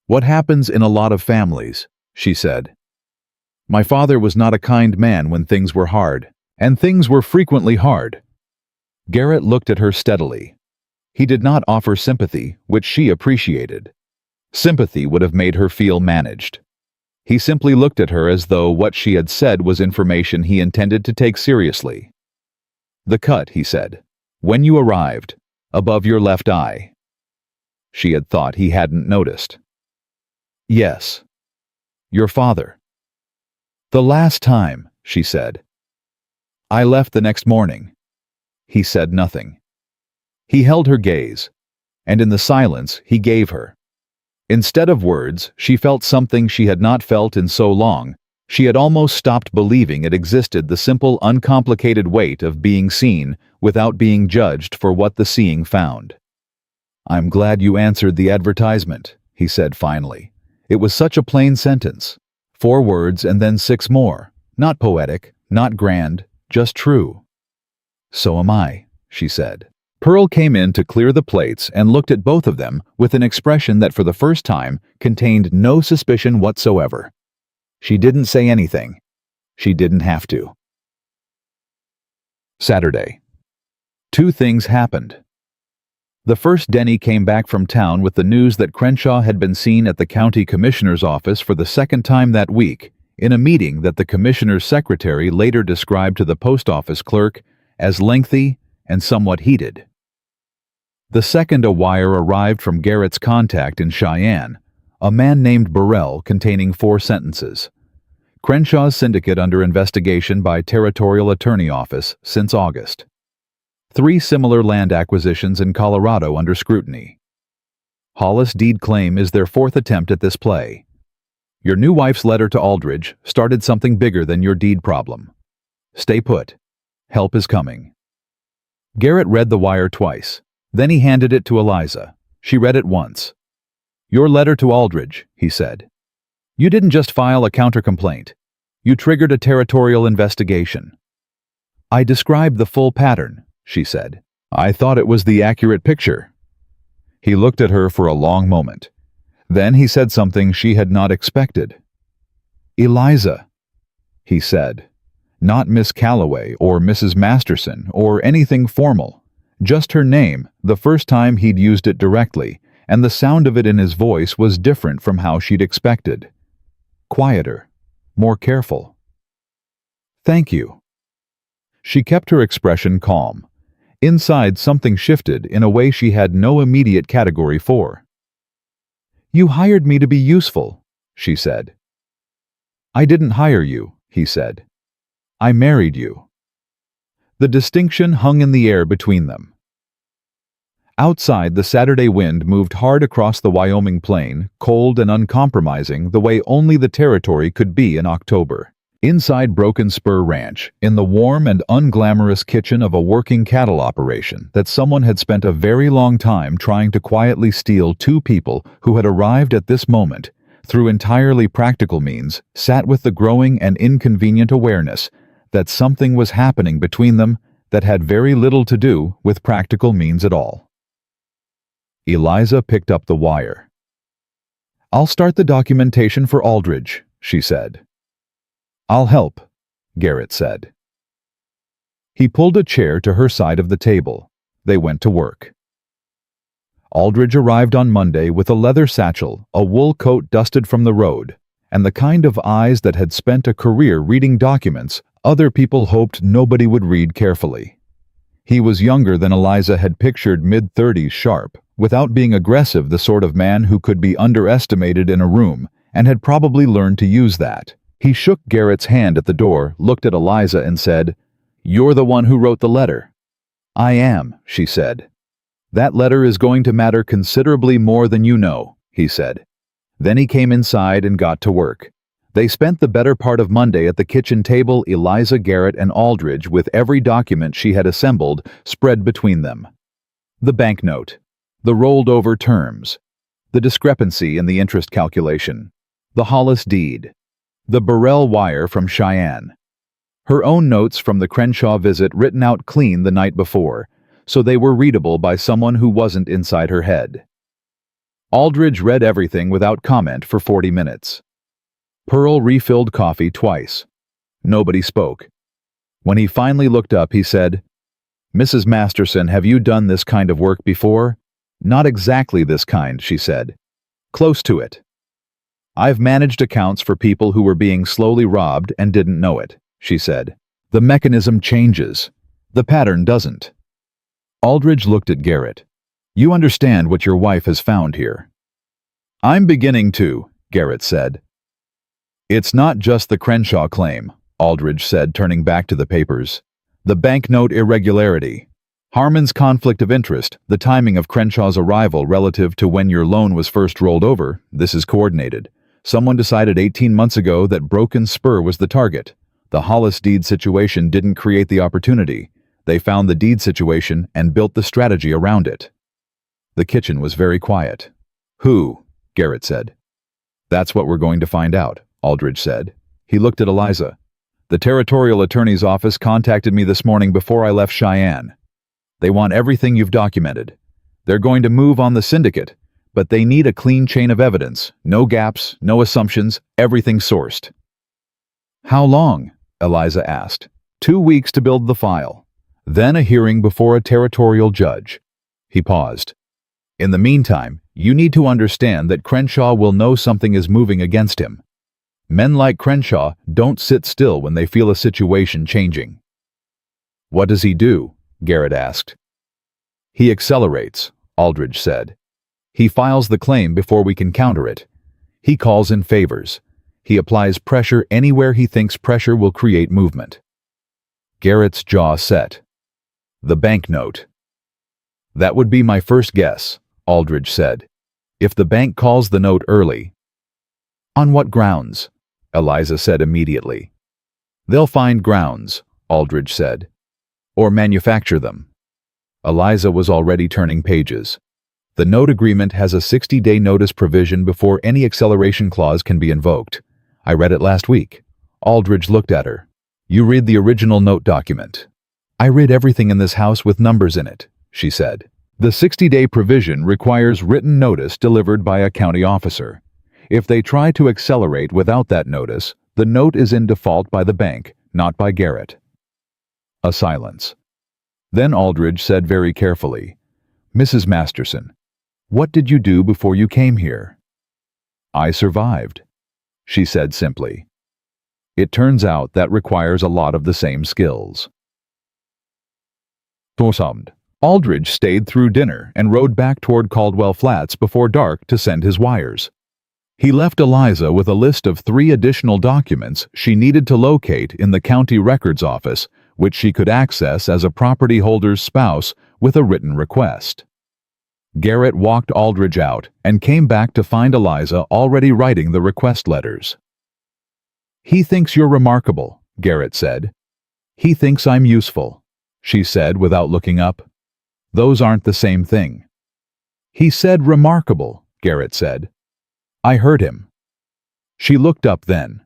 "What happens in a lot of families," she said. "My father was not a kind man when things were hard, and things were frequently hard." Garrett looked at her steadily. He did not offer sympathy, which she appreciated. Sympathy would have made her feel managed. He simply looked at her as though what she had said was information he intended to take seriously. "The cut," he said, "when you arrived, above your left eye." She had thought he hadn't noticed. Yes. Your father. The last time, she said. I left the next morning. He said nothing. He held her gaze, and in the silence he gave her. Instead of words, she felt something she had not felt in so long. She had almost stopped believing it existed, the simple, uncomplicated weight of being seen without being judged for what the seeing found. I'm glad you answered the advertisement, he said finally. It was such a plain sentence. 4 words and then 6 more. Not poetic, not grand, just true. So am I, she said. Pearl came in to clear the plates and looked at both of them with an expression that for the first time contained no suspicion whatsoever. She didn't say anything. She didn't have to. Saturday. 2 things happened. The first, Denny came back from town with the news that Crenshaw had been seen at the county commissioner's office for the second time that week, in a meeting that the commissioner's secretary later described to the post office clerk as lengthy and somewhat heated. The second, a wire arrived from Garrett's contact in Cheyenne, a man named Burrell, containing 4 sentences. Crenshaw's syndicate under investigation by Territorial Attorney Office since August. 3 similar land acquisitions in Colorado under scrutiny. Hollis deed claim is their 4th attempt at this play. Your new wife's letter to Aldridge started something bigger than your deed problem. Stay put. Help is coming. Garrett read the wire twice. Then he handed it to Eliza. She read it once. Your letter to Aldridge, he said. You didn't just file a counter-complaint. You triggered a territorial investigation. I described the full pattern, she said. I thought it was the accurate picture. He looked at her for a long moment. Then he said something she had not expected. Eliza, he said. Not Miss Callaway or Mrs. Masterson or anything formal. Just her name, the first time he'd used it directly, and the sound of it in his voice was different from how she'd expected. Quieter, more careful. Thank you. She kept her expression calm. Inside, something shifted in a way she had no immediate category for. You hired me to be useful, she said. I didn't hire you, he said. I married you. The distinction hung in the air between them. Outside, the Saturday wind moved hard across the Wyoming plain, cold and uncompromising the way only the territory could be in October. Inside Broken Spur Ranch, in the warm and unglamorous kitchen of a working cattle operation that someone had spent a very long time trying to quietly steal, 2 people who had arrived at this moment, through entirely practical means, sat with the growing and inconvenient awareness that something was happening between them that had very little to do with practical means at all. Eliza picked up the wire. I'll start the documentation for Aldridge, she said. I'll help, Garrett said. He pulled a chair to her side of the table. They went to work. Aldridge arrived on Monday with a leather satchel, a wool coat dusted from the road, and the kind of eyes that had spent a career reading documents other people hoped nobody would read carefully. He was younger than Eliza had pictured, mid-30s, sharp, without being aggressive, the sort of man who could be underestimated in a room, and had probably learned to use that. He shook Garrett's hand at the door, looked at Eliza and said, You're the one who wrote the letter. I am, she said. That letter is going to matter considerably more than you know, he said. Then he came inside and got to work. They spent the better part of Monday at the kitchen table, Eliza, Garrett, and Aldridge, with every document she had assembled spread between them. The banknote, the rolled-over terms, the discrepancy in the interest calculation, the Hollis deed, the Burrell wire from Cheyenne, her own notes from the Crenshaw visit written out clean the night before, so they were readable by someone who wasn't inside her head. Aldridge read everything without comment for 40 minutes. Pearl refilled coffee twice. Nobody spoke. When he finally looked up, he said, Mrs. Masterson, have you done this kind of work before? Not exactly this kind, she said. Close to it. I've managed accounts for people who were being slowly robbed and didn't know it, she said. The mechanism changes. The pattern doesn't. Aldridge looked at Garrett. You understand what your wife has found here? I'm beginning to, Garrett said. It's not just the Crenshaw claim, Aldridge said, turning back to the papers. The banknote irregularity. Harmon's conflict of interest, the timing of Crenshaw's arrival relative to when your loan was first rolled over, this is coordinated. Someone decided 18 months ago that Broken Spur was the target. The Hollis deed situation didn't create the opportunity. They found the deed situation and built the strategy around it. The kitchen was very quiet. Who? Garrett said. That's what we're going to find out, Aldridge said. He looked at Eliza. The territorial attorney's office contacted me this morning before I left Cheyenne. They want everything you've documented. They're going to move on the syndicate, but they need a clean chain of evidence. No gaps, no assumptions, everything sourced. How long? Eliza asked. 2 weeks to build the file. Then a hearing before a territorial judge. He paused. In the meantime, you need to understand that Crenshaw will know something is moving against him. Men like Crenshaw don't sit still when they feel a situation changing. What does he do? Garrett asked. He accelerates, Aldridge said. He files the claim before we can counter it. He calls in favors. He applies pressure anywhere he thinks pressure will create movement. Garrett's jaw set. The banknote. That would be my first guess, Aldridge said. If the bank calls the note early. On what grounds? Eliza said immediately. They'll find grounds, Aldridge said. Or manufacture them. Eliza was already turning pages. The note agreement has a 60-day notice provision before any acceleration clause can be invoked. I read it last week. Aldridge looked at her. You read the original note document. I read everything in this house with numbers in it, she said. The 60-day provision requires written notice delivered by a county officer. If they try to accelerate without that notice, the note is in default by the bank, not by Garrett. A silence. Then Aldridge said very carefully, Mrs. Masterson, what did you do before you came here? I survived, she said simply. It turns out that requires a lot of the same skills. Aldridge stayed through dinner and rode back toward Caldwell Flats before dark to send his wires. He left Eliza with a list of 3 additional documents she needed to locate in the county records office, which she could access as a property holder's spouse with a written request. Garrett walked Aldridge out and came back to find Eliza already writing the request letters. He thinks you're remarkable, Garrett said. He thinks I'm useful, she said without looking up. Those aren't the same thing. He said remarkable, Garrett said. I heard him. She looked up then.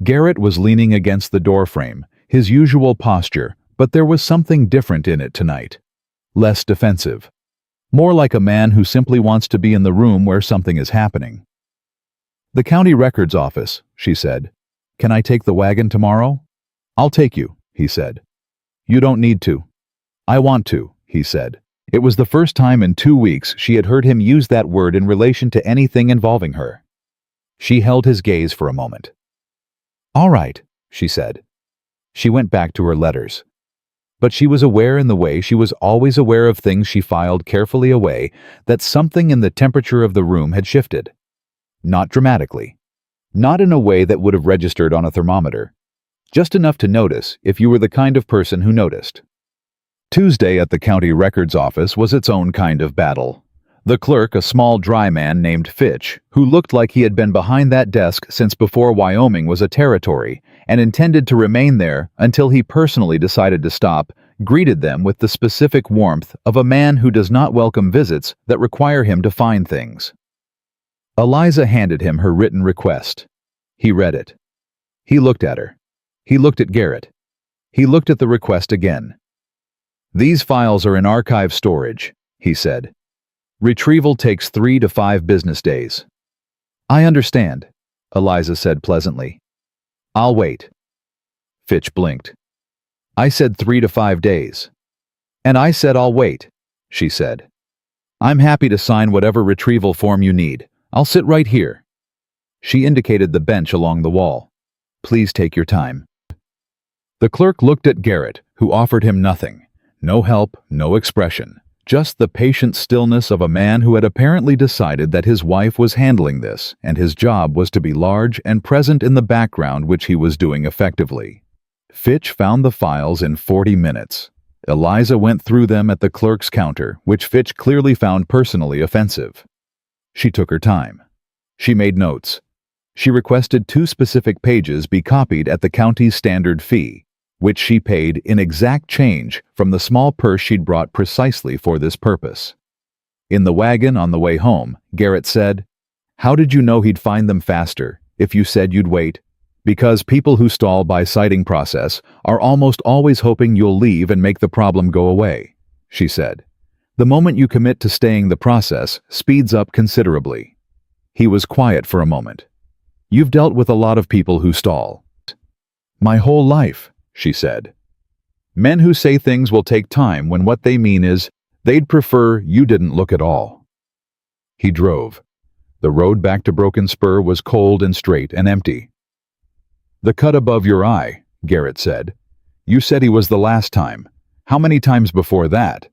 Garrett was leaning against the doorframe, his usual posture, but there was something different in it tonight. Less defensive. More like a man who simply wants to be in the room where something is happening. The county records office, she said. Can I take the wagon tomorrow? I'll take you, he said. You don't need to. I want to, he said. It was the first time in 2 weeks she had heard him use that word in relation to anything involving her. She held his gaze for a moment. All right, she said. She went back to her letters. But she was aware in the way she was always aware of things she filed carefully away that something in the temperature of the room had shifted. Not dramatically. Not in a way that would have registered on a thermometer. Just enough to notice if you were the kind of person who noticed. Tuesday at the county records office was its own kind of battle. The clerk, a small dry man named Fitch, who looked like he had been behind that desk since before Wyoming was a territory and intended to remain there until he personally decided to stop, greeted them with the specific warmth of a man who does not welcome visits that require him to find things. Eliza handed him her written request. He read it. He looked at her. He looked at Garrett. He looked at the request again. These files are in archive storage, he said. Retrieval takes 3 to 5 business days. I understand, Eliza said pleasantly. I'll wait. Fitch blinked. I said 3 to 5 days. And I said I'll wait, she said. I'm happy to sign whatever retrieval form you need. I'll sit right here. She indicated the bench along the wall. Please take your time. The clerk looked at Garrett, who offered him nothing. No help, no expression. Just the patient stillness of a man who had apparently decided that his wife was handling this, and his job was to be large and present in the background, which he was doing effectively. Fitch found the files in 40 minutes. Eliza went through them at the clerk's counter, which Fitch clearly found personally offensive. She took her time. She made notes. She requested 2 specific pages be copied at the county's standard fee, which she paid in exact change from the small purse she'd brought precisely for this purpose. In the wagon on the way home, Garrett said, "How did you know he'd find them faster if you said you'd wait? Because people who stall by citing process are almost always hoping you'll leave and make the problem go away," she said. "The moment you commit to staying, the process speeds up considerably." He was quiet for a moment. "You've dealt with a lot of people who stall." "My whole life," she said. "Men who say things will take time when what they mean is they'd prefer you didn't look at all." He drove. The road back to Broken Spur was cold and straight and empty. "The cut above your eye," Garrett said. "You said he was the last time. How many times before that?"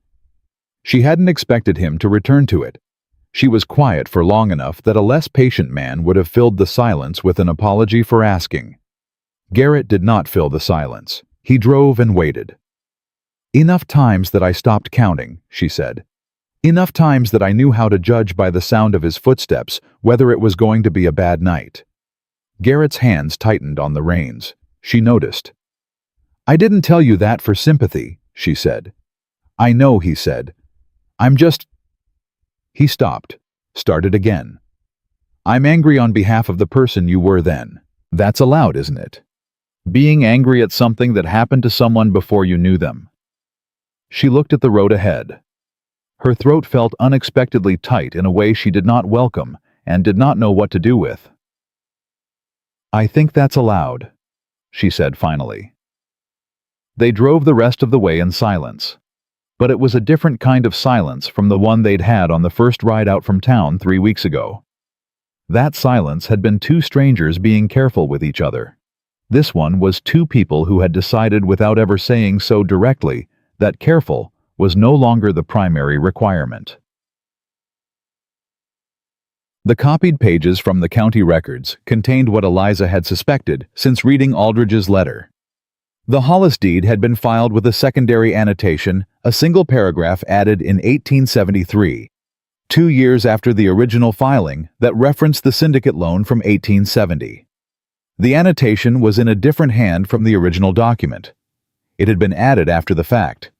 She hadn't expected him to return to it. She was quiet for long enough that a less patient man would have filled the silence with an apology for asking. Garrett did not fill the silence. He drove and waited. "Enough times that I stopped counting," she said. "Enough times that I knew how to judge by the sound of his footsteps whether it was going to be a bad night." Garrett's hands tightened on the reins. She noticed. "I didn't tell you that for sympathy," she said. "I know," he said. "I'm just—" He stopped, started again. "I'm angry on behalf of the person you were then. That's allowed, isn't it? Being angry at something that happened to someone before you knew them." She looked at the road ahead. Her throat felt unexpectedly tight in a way she did not welcome and did not know what to do with. "I think that's allowed," she said finally. They drove the rest of the way in silence. But it was a different kind of silence from the one they'd had on the first ride out from town 3 weeks ago. That silence had been 2 strangers being careful with each other. This one was 2 people who had decided without ever saying so directly that careful was no longer the primary requirement. The copied pages from the county records contained what Eliza had suspected since reading Aldridge's letter. The Hollis deed had been filed with a secondary annotation, a single paragraph added in 1873, 2 years after the original filing that referenced the syndicate loan from 1870. The annotation was in a different hand from the original document. It had been added after the fact.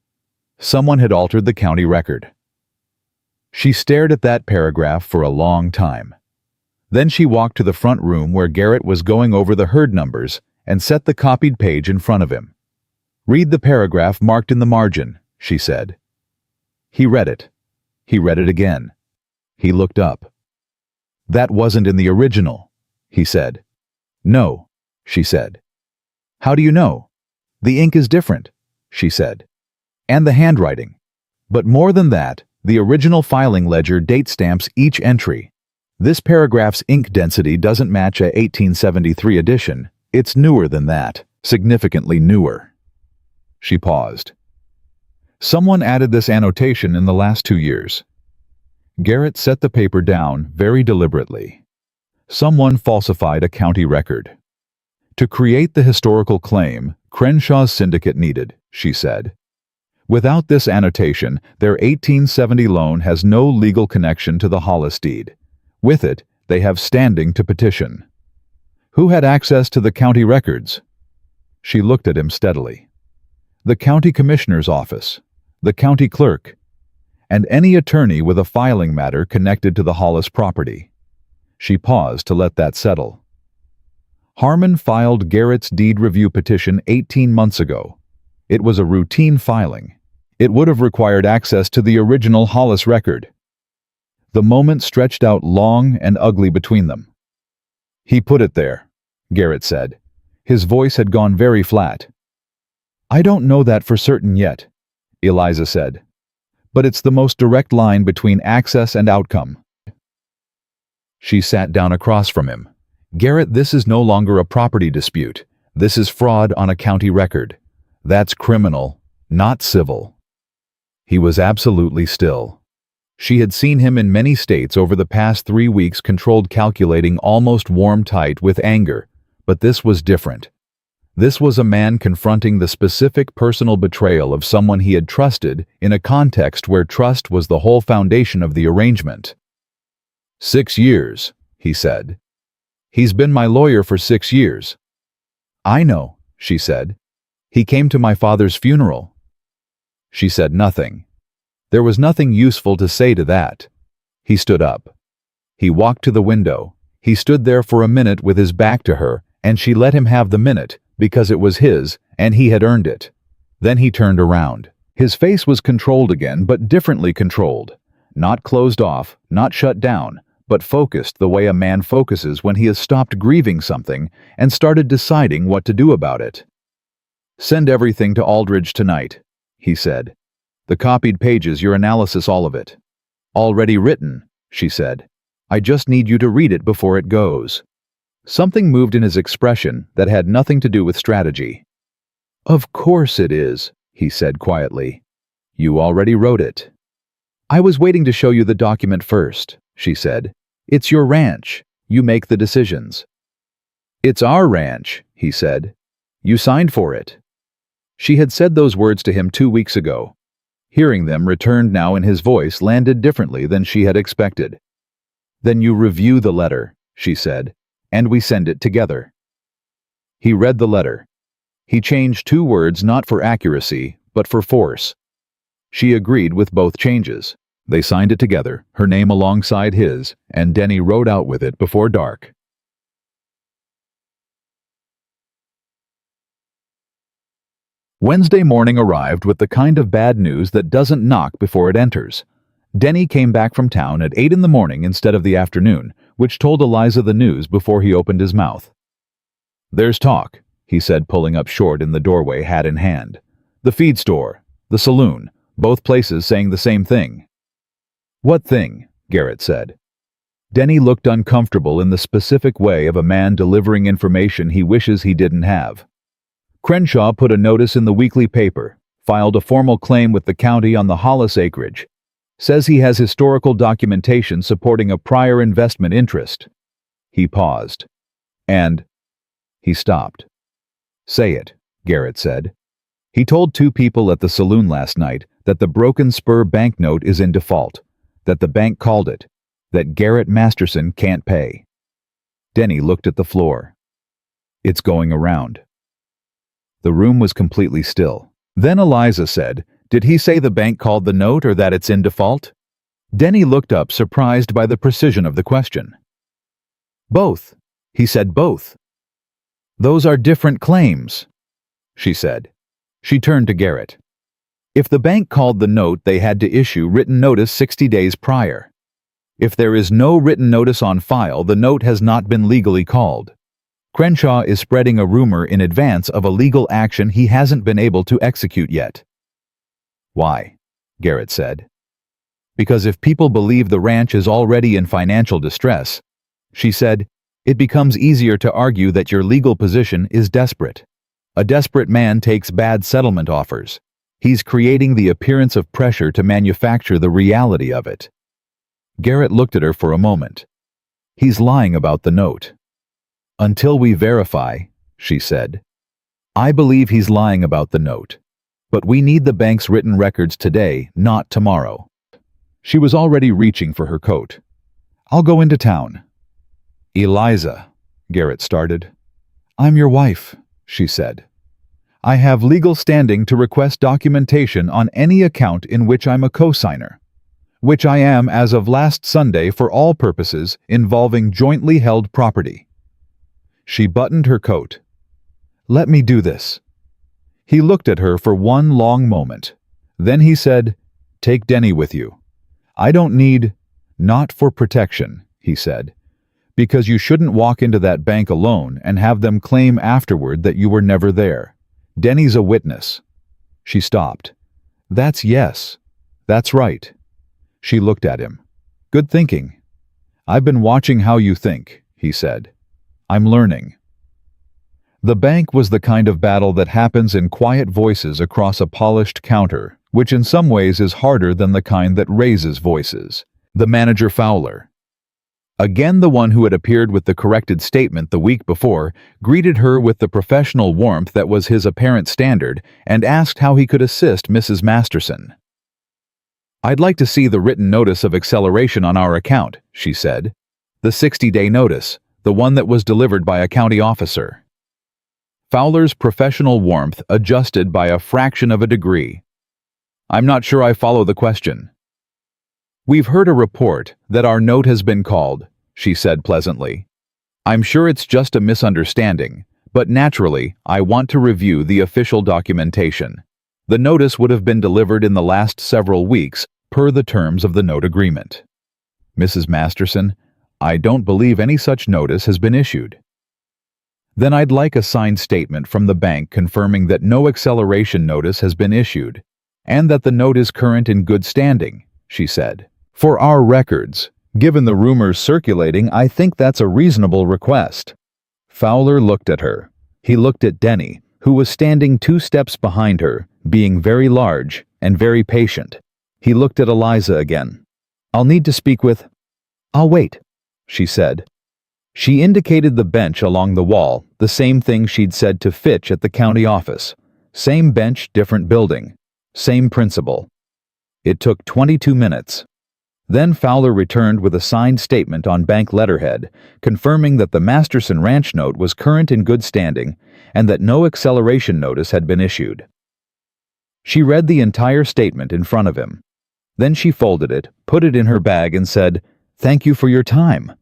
Someone had altered the county record. She stared at that paragraph for a long time. Then she walked to the front room where Garrett was going over the herd numbers and set the copied page in front of him. "Read the paragraph marked in the margin," she said. He read it. He read it again. He looked up. "That wasn't in the original," he said. "No," she said. "How do you know?" "The ink is different," she said. "And the handwriting. But more than that, the original filing ledger date stamps each entry. This paragraph's ink density doesn't match a 1873 edition. It's newer than that, significantly newer." She paused. "Someone added this annotation in the last 2 years." Garrett set the paper down very deliberately. Someone falsified a county record. To create the historical claim Crenshaw's syndicate needed, she said. Without this annotation, their 1870 loan has no legal connection to the Hollis deed. With it, they have standing to petition. Who had access to the county records? She looked at him steadily. The county commissioner's office, the county clerk, and any attorney with a filing matter connected to the Hollis property. She paused to let that settle. Harmon filed Garrett's deed review petition 18 months ago. It was a routine filing. It would have required access to the original Hollis record. The moment stretched out long and ugly between them. "He put it there," Garrett said. His voice had gone very flat. "I don't know that for certain yet," Eliza said. "But it's the most direct line between access and outcome." She sat down across from him. "Garrett, this is no longer a property dispute. This is fraud on a county record. That's criminal, not civil." He was absolutely still. She had seen him in many states over the past 3 weeks, controlled, calculating, almost warm tight with anger, but this was different. This was a man confronting the specific personal betrayal of someone he had trusted in a context where trust was the whole foundation of the arrangement. 6 years, he said. He's been my lawyer for 6 years. I know, she said. He came to my father's funeral. She said nothing. There was nothing useful to say to that. He stood up. He walked to the window. He stood there for a minute with his back to her, and she let him have the minute, because it was his, and he had earned it. Then he turned around. His face was controlled again, but differently controlled. Not closed off, not shut down, but focused the way a man focuses when he has stopped grieving something and started deciding what to do about it. "Send everything to Aldridge tonight," he said. "The copied pages, your analysis, all of it." "Already written," she said. "I just need you to read it before it goes." Something moved in his expression that had nothing to do with strategy. "Of course it is," he said quietly. "You already wrote it." "I was waiting to show you the document first," she said. "It's your ranch. You make the decisions." "It's our ranch," he said. "You signed for it." She had said those words to him 2 weeks ago. Hearing them returned now, and his voice landed differently than she had expected. "Then you review the letter," she said, "and we send it together." He read the letter. He changed 2 words not for accuracy, but for force. She agreed with both changes. They signed it together, her name alongside his, and Denny rode out with it before dark. Wednesday morning arrived with the kind of bad news that doesn't knock before it enters. Denny came back from town at 8 in the morning instead of the afternoon, which told Eliza the news before he opened his mouth. "There's talk," he said, pulling up short in the doorway, hat in hand. "The feed store, the saloon, both places saying the same thing." "What thing?" Garrett said. Denny looked uncomfortable in the specific way of a man delivering information he wishes he didn't have. "Crenshaw put a notice in the weekly paper, filed a formal claim with the county on the Hollis acreage. Says he has historical documentation supporting a prior investment interest." He paused. "And—" He stopped. "Say it," Garrett said. "He told 2 people at the saloon last night that the Broken Spur banknote is in default, that the bank called it, that Garrett Masterson can't pay." Denny looked at the floor. "It's going around." The room was completely still. Then Eliza said, "Did he say the bank called the note or that it's in default?" Denny looked up, surprised by the precision of the question. "Both," he said, "both." "Those are different claims," she said. She turned to Garrett. "If the bank called the note, they had to issue written notice 60 days prior. If there is no written notice on file, the note has not been legally called. Crenshaw is spreading a rumor in advance of a legal action he hasn't been able to execute yet." "Why?" Garrett said. "Because if people believe the ranch is already in financial distress," she said, "it becomes easier to argue that your legal position is desperate. A desperate man takes bad settlement offers. He's creating the appearance of pressure to manufacture the reality of it." Garrett looked at her for a moment. "He's lying about the note." "Until we verify," she said. "I believe he's lying about the note. But we need the bank's written records today, not tomorrow." She was already reaching for her coat. "I'll go into town." "Eliza," Garrett started. "I'm your wife," she said. "I have legal standing to request documentation on any account in which I'm a co-signer, which I am as of last Sunday for all purposes involving jointly held property." She buttoned her coat. "Let me do this." He looked at her for one long moment. Then he said, "Take Denny with you." "I don't need—" "Not for protection," he said. "Because you shouldn't walk into that bank alone and have them claim afterward that you were never there. Denny's a witness." She stopped. Yes. That's right." She looked at him. "Good thinking." "I've been watching how you think," he said. "I'm learning." The bank was the kind of battle that happens in quiet voices across a polished counter, which in some ways is harder than the kind that raises voices. The manager Fowler, again the one who had appeared with the corrected statement the week before, greeted her with the professional warmth that was his apparent standard and asked how he could assist Mrs. Masterson. "I'd like to see the written notice of acceleration on our account," she said. "The 60-day notice, the one that was delivered by a county officer." Fowler's professional warmth adjusted by a fraction of a degree. "I'm not sure I follow the question." "We've heard a report that our note has been called," she said pleasantly. "I'm sure it's just a misunderstanding, but naturally, I want to review the official documentation. The notice would have been delivered in the last several weeks, per the terms of the note agreement." "Mrs. Masterson, I don't believe any such notice has been issued." "Then I'd like a signed statement from the bank confirming that no acceleration notice has been issued, and that the note is current in good standing," she said. "For our records, given the rumors circulating, I think that's a reasonable request." Fowler looked at her. He looked at Denny, who was standing 2 steps behind her, being very large and very patient. He looked at Eliza again. "I'll need to speak with—" "I'll wait," she said. She indicated the bench along the wall, the same thing she'd said to Fitch at the county office. Same bench, different building. Same principle. It took 22 minutes. Then Fowler returned with a signed statement on bank letterhead, confirming that the Masterson Ranch note was current in good standing and that no acceleration notice had been issued. She read the entire statement in front of him. Then she folded it, put it in her bag, and said, "Thank you for your time."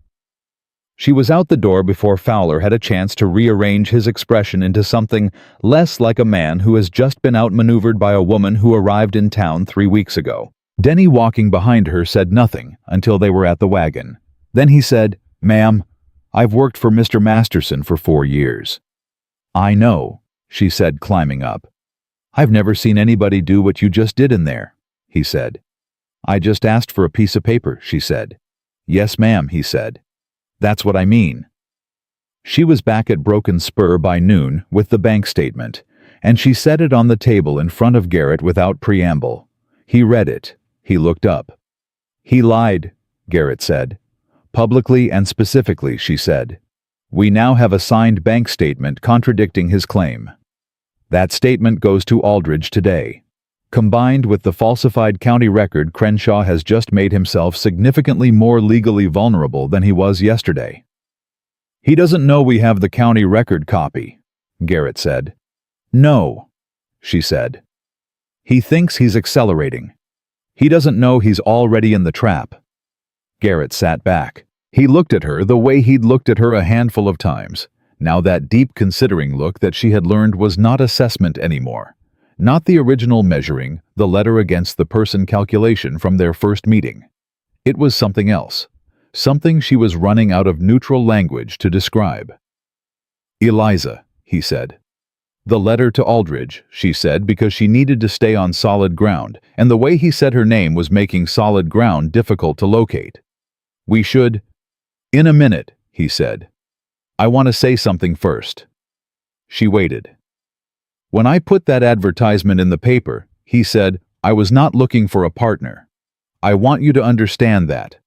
She was out the door before Fowler had a chance to rearrange his expression into something less like a man who has just been outmaneuvered by a woman who arrived in town 3 weeks ago. Denny, walking behind her, said nothing until they were at the wagon. Then he said, "Ma'am, I've worked for Mr. Masterson for 4 years." "I know," she said, climbing up. "I've never seen anybody do what you just did in there," he said. "I just asked for a piece of paper," she said. "Yes, ma'am," he said. "That's what I mean." She was back at Broken Spur by noon with the bank statement, and she set it on the table in front of Garrett without preamble. He read it. He looked up. "He lied," Garrett said. "Publicly and specifically," she said. "We now have a signed bank statement contradicting his claim. That statement goes to Aldridge today. Combined with the falsified county record, Crenshaw has just made himself significantly more legally vulnerable than he was yesterday." "He doesn't know we have the county record copy," Garrett said. "No," she said. "He thinks he's accelerating. He doesn't know he's already in the trap." Garrett sat back. He looked at her the way he'd looked at her a handful of times. Now that deep considering look that she had learned was not assessment anymore. Not the original measuring, the letter against the person calculation from their first meeting. It was something else. Something she was running out of neutral language to describe. "Eliza," he said. "The letter to Aldridge," she said, because she needed to stay on solid ground, and the way he said her name was making solid ground difficult to locate. "We should—" "In a minute," he said. "I want to say something first." She waited. "When I put that advertisement in the paper," he said, "I was not looking for a partner. I want you to understand that.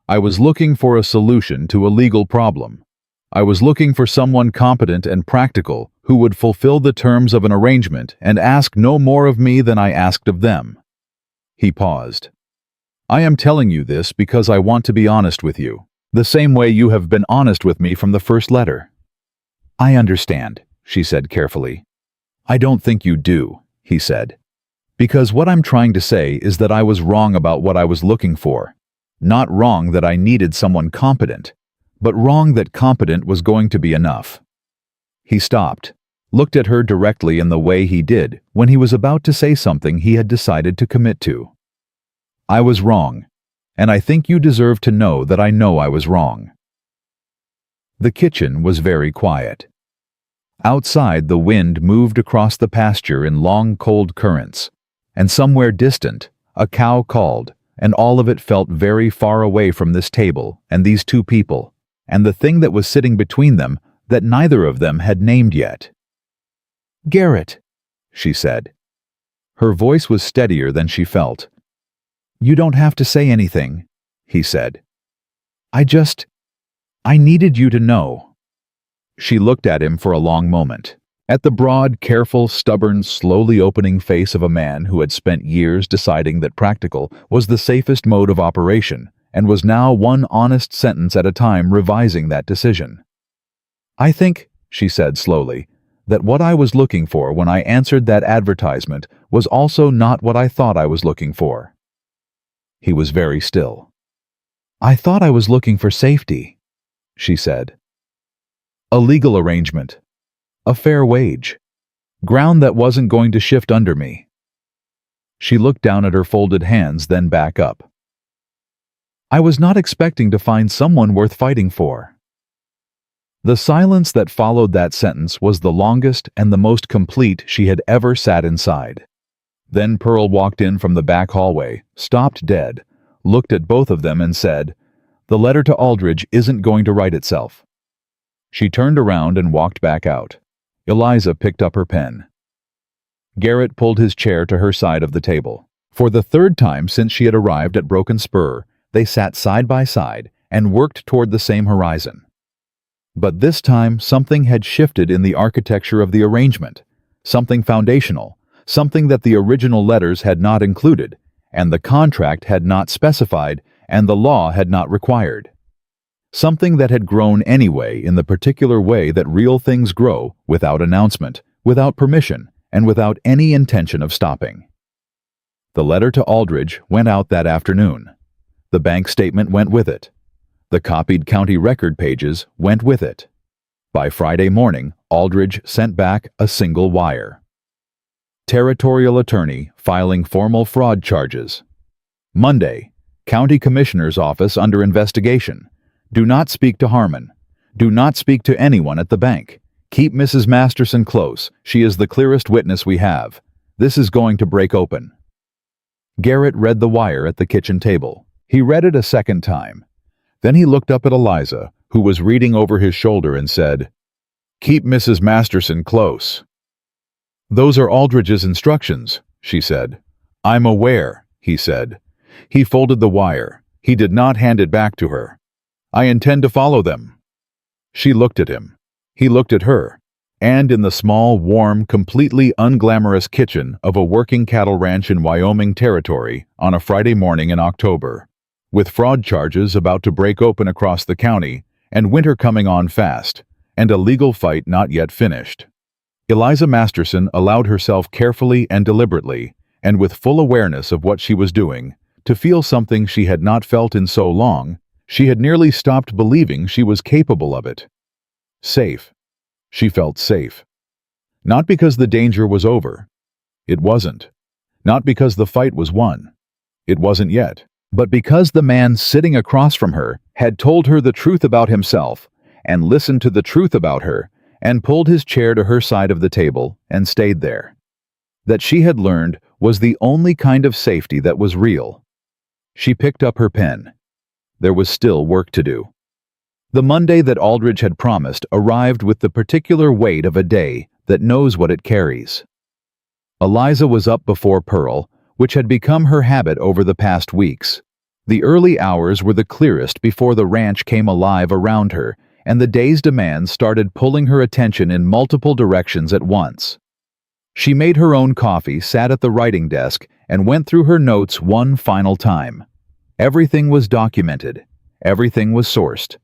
I was looking for a solution to a legal problem. I was looking for someone competent and practical who would fulfill the terms of an arrangement and ask no more of me than I asked of them." He paused. "I am telling you this because I want to be honest with you, the same way you have been honest with me from the first letter." "I understand," she said carefully. "I don't think you do," he said. "Because what I'm trying to say is that I was wrong about what I was looking for. Not wrong that I needed someone competent, but wrong that competent was going to be enough." He stopped, looked at her directly in the way he did when he was about to say something he had decided to commit to. "I was wrong, and I think you deserve to know that I know I was wrong." The kitchen was very quiet. Outside, the wind moved across the pasture in long, cold currents, and somewhere distant, a cow called, and all of it felt very far away from this table and these two people, and the thing that was sitting between them that neither of them had named yet. "Garrett," she said. Her voice was steadier than she felt. "You don't have to say anything," he said. I needed you to know." She looked at him for a long moment, at the broad, careful, stubborn, slowly opening face of a man who had spent years deciding that practical was the safest mode of operation, and was now one honest sentence at a time revising that decision. "I think," she said slowly, "that what I was looking for when I answered that advertisement was also not what I thought I was looking for." He was very still. "I thought I was looking for safety," she said. "A legal arrangement. A fair wage. Ground that wasn't going to shift under me." She looked down at her folded hands, then back up. "I was not expecting to find someone worth fighting for." The silence that followed that sentence was the longest and the most complete she had ever sat inside. Then Pearl walked in from the back hallway, stopped dead, looked at both of them and said, "The letter to Aldridge isn't going to write itself." She turned around and walked back out. Eliza picked up her pen. Garrett pulled his chair to her side of the table. For the third time since she had arrived at Broken Spur, they sat side by side and worked toward the same horizon. But this time something had shifted in the architecture of the arrangement, something foundational, something that the original letters had not included, and the contract had not specified, and the law had not required. Something that had grown anyway in the particular way that real things grow, without announcement, without permission, and without any intention of stopping. The letter to Aldridge went out that afternoon. The bank statement went with it. The copied county record pages went with it. By Friday morning, Aldridge sent back a single wire. Territorial attorney filing formal fraud charges. Monday, County Commissioner's Office under investigation. Do not speak to Harmon. Do not speak to anyone at the bank. Keep Mrs. Masterson close. She is the clearest witness we have. This is going to break open. Garrett read the wire at the kitchen table. He read it a second time. Then he looked up at Eliza, who was reading over his shoulder, and said, "Keep Mrs. Masterson close." "Those are Aldridge's instructions," she said. "I'm aware," he said. He folded the wire. He did not hand it back to her. "I intend to follow them." She looked at him. He looked at her. And in the small, warm, completely unglamorous kitchen of a working cattle ranch in Wyoming Territory on a Friday morning in October, with fraud charges about to break open across the county, and winter coming on fast, and a legal fight not yet finished, Eliza Masterson allowed herself carefully and deliberately, and with full awareness of what she was doing, to feel something she had not felt in so long. She had nearly stopped believing she was capable of it. Safe. She felt safe. Not because the danger was over. It wasn't. Not because the fight was won. It wasn't yet. But because the man sitting across from her had told her the truth about himself, and listened to the truth about her, and pulled his chair to her side of the table and stayed there. That she had learned was the only kind of safety that was real. She picked up her pen. There was still work to do. The Monday that Aldridge had promised arrived with the particular weight of a day that knows what it carries. Eliza was up before Pearl, which had become her habit over the past weeks. The early hours were the clearest before the ranch came alive around her, and the day's demands started pulling her attention in multiple directions at once. She made her own coffee, sat at the writing desk, and went through her notes one final time. Everything was documented. Everything was sourced.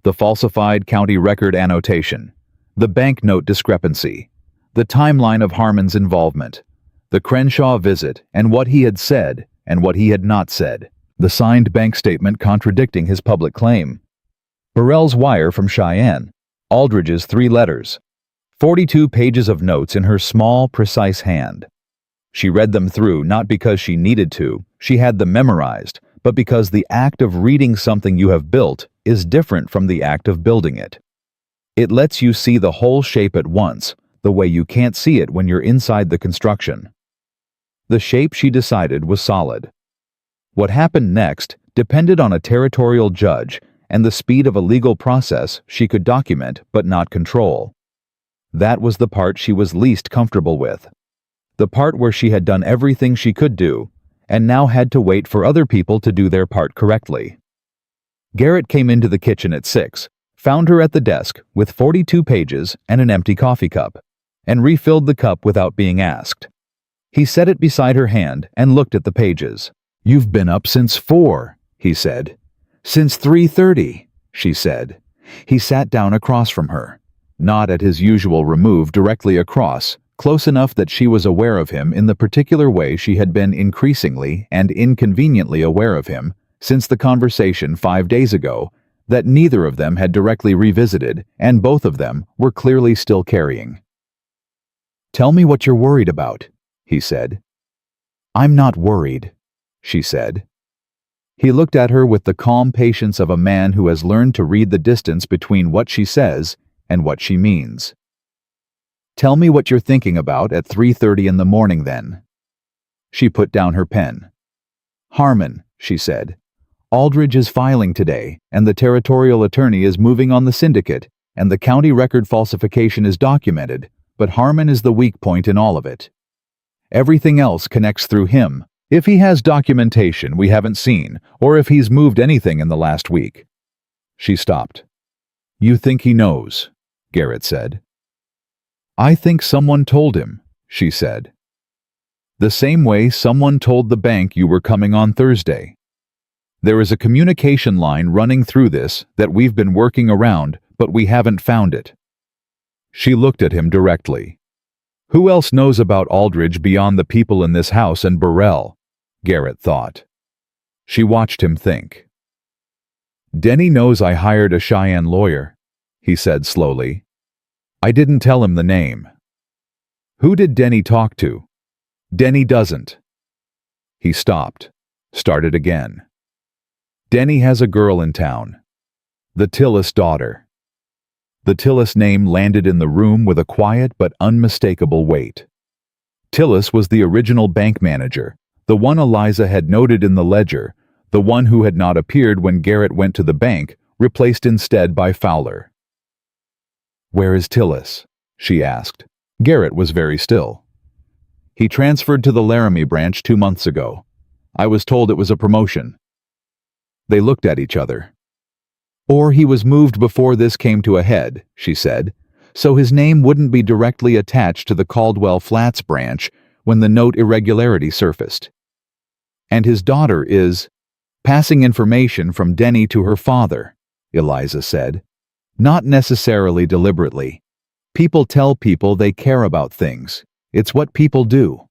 The falsified county record annotation, the banknote discrepancy, the timeline of Harmon's involvement, the Crenshaw visit and what he had said and what he had not said, the signed bank statement contradicting his public claim, Burrell's wire from Cheyenne, Aldridge's 3 letters, 42 pages of notes in her small, precise hand. She read them through not because she needed to, she had them memorized, but because the act of reading something you have built is different from the act of building it. It lets you see the whole shape at once, the way you can't see it when you're inside the construction. The shape, she decided, was solid. What happened next depended on a territorial judge and the speed of a legal process she could document but not control. That was the part she was least comfortable with. the part where she had done everything she could do, and now had to wait for other people to do their part correctly. Garrett came into the kitchen at 6, found her at the desk with 42 pages and an empty coffee cup, and refilled the cup without being asked. He set it beside her hand and looked at the pages. "You've been up since 4, he said. "Since 3:30, she said. He sat down across from her, not at his usual remove directly across, close enough that she was aware of him in the particular way she had been increasingly and inconveniently aware of him since the conversation 5 days ago that neither of them had directly revisited and both of them were clearly still carrying. "Tell me what you're worried about," he said. "I'm not worried," she said. He looked at her with the calm patience of a man who has learned to read the distance between what she says and what she means. "Tell me what you're thinking about at 3:30 in the morning then." She put down her pen. "Harmon," she said. "Aldridge is filing today, and the territorial attorney is moving on the syndicate, and the county record falsification is documented, but Harmon is the weak point in all of it. Everything else connects through him, if he has documentation we haven't seen, or if he's moved anything in the last week." She stopped. "You think he knows?" Garrett said. "I think someone told him," she said. "The same way someone told the bank you were coming on Thursday. There is a communication line running through this that we've been working around, but we haven't found it." She looked at him directly. "Who else knows about Aldridge beyond the people in this house and Burrell?" Garrett thought. She watched him think. "Denny knows I hired a Cheyenne lawyer," he said slowly. "I didn't tell him the name." "Who did Denny talk to?" "Denny doesn't." He stopped, started again. "Denny has a girl in town. The Tillis daughter." The Tillis name landed in the room with a quiet but unmistakable weight. Tillis was the original bank manager, the one Eliza had noted in the ledger, the one who had not appeared when Garrett went to the bank, replaced instead by Fowler. "Where is Tillis?" she asked. Garrett was very still. "He transferred to the Laramie branch 2 months ago. I was told it was a promotion." They looked at each other. "Or he was moved before this came to a head," she said, "so his name wouldn't be directly attached to the Caldwell Flats branch when the note irregularity surfaced. And his daughter is passing information from Denny to her father," Eliza said. "Not necessarily deliberately. People tell people they care about things. It's what people do."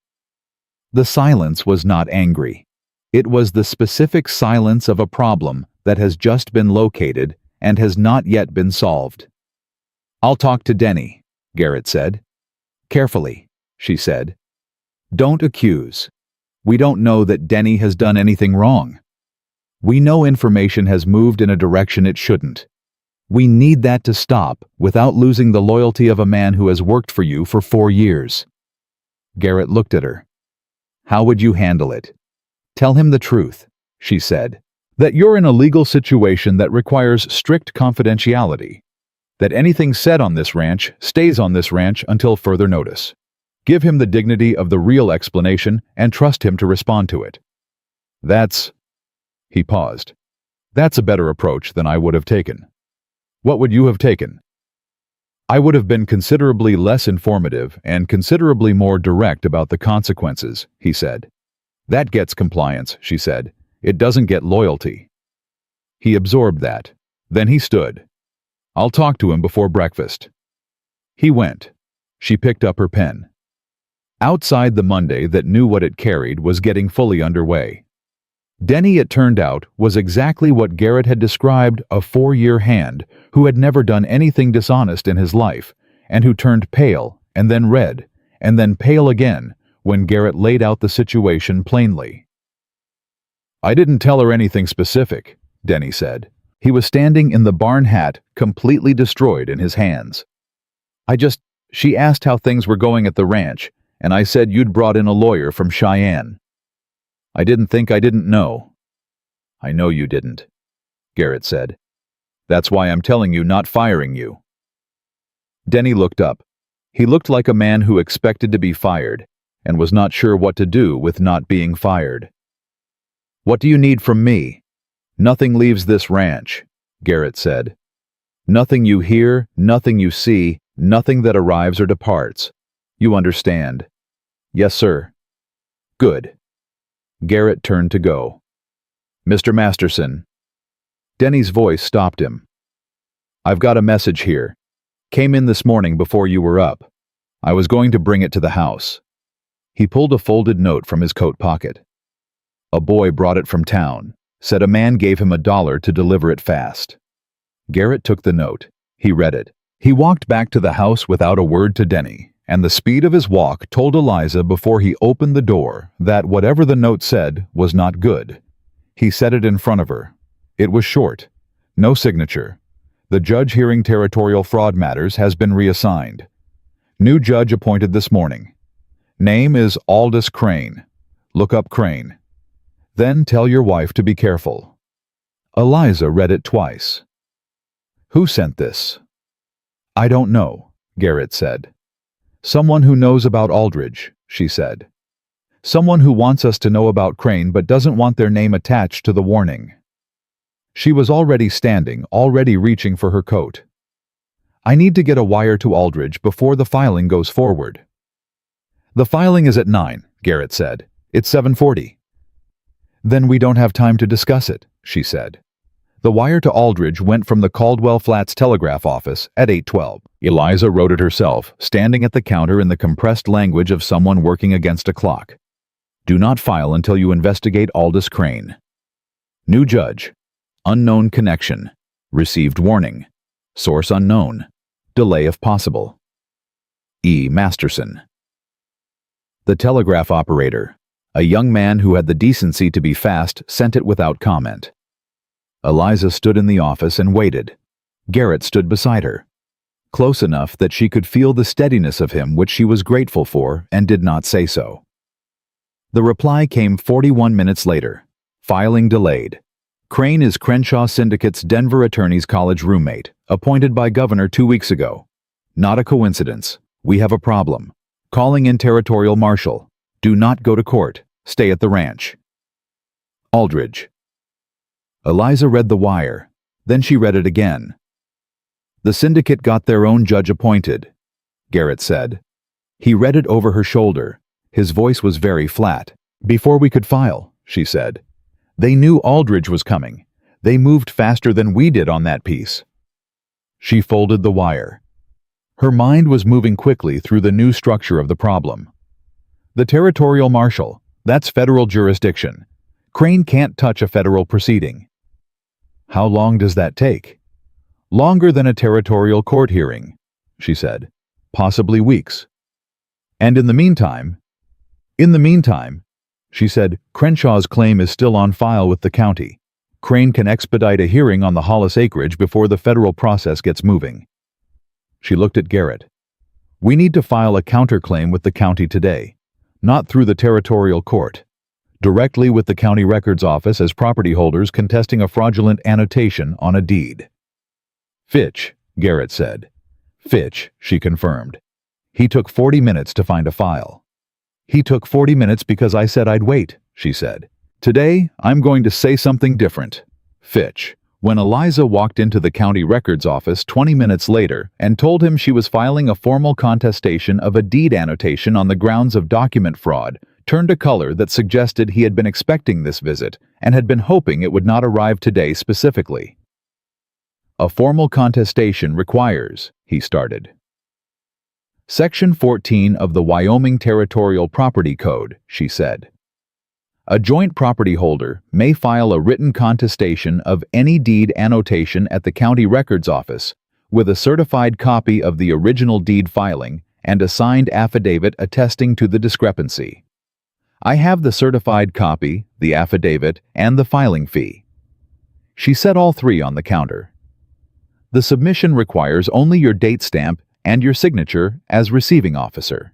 The silence was not angry. It was the specific silence of a problem that has just been located and has not yet been solved. "I'll talk to Denny," Garrett said. "Carefully," she said. "Don't accuse. We don't know that Denny has done anything wrong. We know information has moved in a direction it shouldn't. We need that to stop without losing the loyalty of a man who has worked for you for 4 years. Garrett looked at her. "How would you handle it?" "Tell him the truth," she said. "That you're in a legal situation that requires strict confidentiality. That anything said on this ranch stays on this ranch until further notice. Give him the dignity of the real explanation and trust him to respond to it." "That's..." He paused. "That's a better approach than I would have taken." "What would you have taken?" "I would have been considerably less informative and considerably more direct about the consequences," he said. "That gets compliance," she said. "It doesn't get loyalty." He absorbed that. Then he stood. "I'll talk to him before breakfast." He went. She picked up her pen. Outside, the Monday that knew what it carried was getting fully underway. Denny, it turned out, was exactly what Garrett had described, a 4-year hand who had never done anything dishonest in his life, and who turned pale, and then red, and then pale again, when Garrett laid out the situation plainly. "I didn't tell her anything specific," Denny said. He was standing in the barn hat, completely destroyed in his hands. She asked how things were going at the ranch, and I said you'd brought in a lawyer from Cheyenne. I didn't think I didn't know." "I know you didn't," Garrett said. "That's why I'm telling you, not firing you." Denny looked up. He looked like a man who expected to be fired, and was not sure what to do with not being fired. "What do you need from me?" "Nothing leaves this ranch," Garrett said. "Nothing you hear, nothing you see, nothing that arrives or departs. You understand?" "Yes, sir." "Good." Garrett turned to go. "Mr. Masterson." Denny's voice stopped him. "I've got a message here. Came in this morning before you were up. I was going to bring it to the house." He pulled a folded note from his coat pocket. "A boy brought it from town. Said a man gave him $1 to deliver it fast." Garrett took the note. He read it. He walked back to the house without a word to Denny, and the speed of his walk told Eliza before he opened the door that whatever the note said was not good. He set it in front of her. It was short. No signature. "The judge hearing territorial fraud matters has been reassigned. New judge appointed this morning. Name is Aldous Crane. Look up Crane. Then tell your wife to be careful." Eliza read it twice. "Who sent this?" "I don't know," Garrett said. "Someone who knows about Aldridge," she said. "Someone who wants us to know about Crane but doesn't want their name attached to the warning." She was already standing, already reaching for her coat. "I need to get a wire to Aldridge before the filing goes forward." "The filing is at 9, Garrett said. It's 7:40. "Then we don't have time to discuss it," she said. "The wire to Aldridge went from the Caldwell Flats telegraph office at 8:12. Eliza wrote it herself, standing at the counter in the compressed language of someone working against a clock. "Do not file until you investigate Aldous Crane. New judge. Unknown connection. Received warning. Source unknown. Delay if possible. E. Masterson." The telegraph operator, a young man who had the decency to be fast, sent it without comment. Eliza stood in the office and waited. Garrett stood beside her, close enough that she could feel the steadiness of him which she was grateful for and did not say so. The reply came 41 minutes later. Filing delayed. Crane is Crenshaw Syndicate's Denver Attorneys College roommate, appointed by Governor 2 weeks ago. Not a coincidence. We have a problem. Calling in territorial marshal. Do not go to court. Stay at the ranch. Aldridge. Eliza read the wire. Then she read it again. "The syndicate got their own judge appointed," Garrett said. He read it over her shoulder. His voice was very flat. "Before we could file," she said. "They knew Aldridge was coming. They moved faster than we did on that piece." She folded the wire. Her mind was moving quickly through the new structure of the problem. The territorial marshal, that's federal jurisdiction. Crane can't touch a federal proceeding. How long does that take? Longer than a territorial court hearing, she said. Possibly weeks. And in the meantime, she said, Crenshaw's claim is still on file with the county. Crane can expedite a hearing on the Hollis acreage before the federal process gets moving. She looked at Garrett. We need to file a counterclaim with the county today, not through the territorial court, directly with the county records office as property holders contesting a fraudulent annotation on a deed. Fitch, Garrett said. Fitch, she confirmed. He took 40 minutes to find a file. He took 40 minutes because I said I'd wait, she said. Today, I'm going to say something different. Fitch. When Eliza walked into the county records office 20 minutes later and told him she was filing a formal contestation of a deed annotation on the grounds of document fraud, turned a color that suggested he had been expecting this visit and had been hoping it would not arrive today specifically. A formal contestation requires, he started. Section 14 of the Wyoming Territorial Property Code, she said. A joint property holder may file a written contestation of any deed annotation at the county records office with a certified copy of the original deed filing and a signed affidavit attesting to the discrepancy. I have the certified copy, the affidavit, and the filing fee. She set all three on the counter. The submission requires only your date stamp and your signature as receiving officer.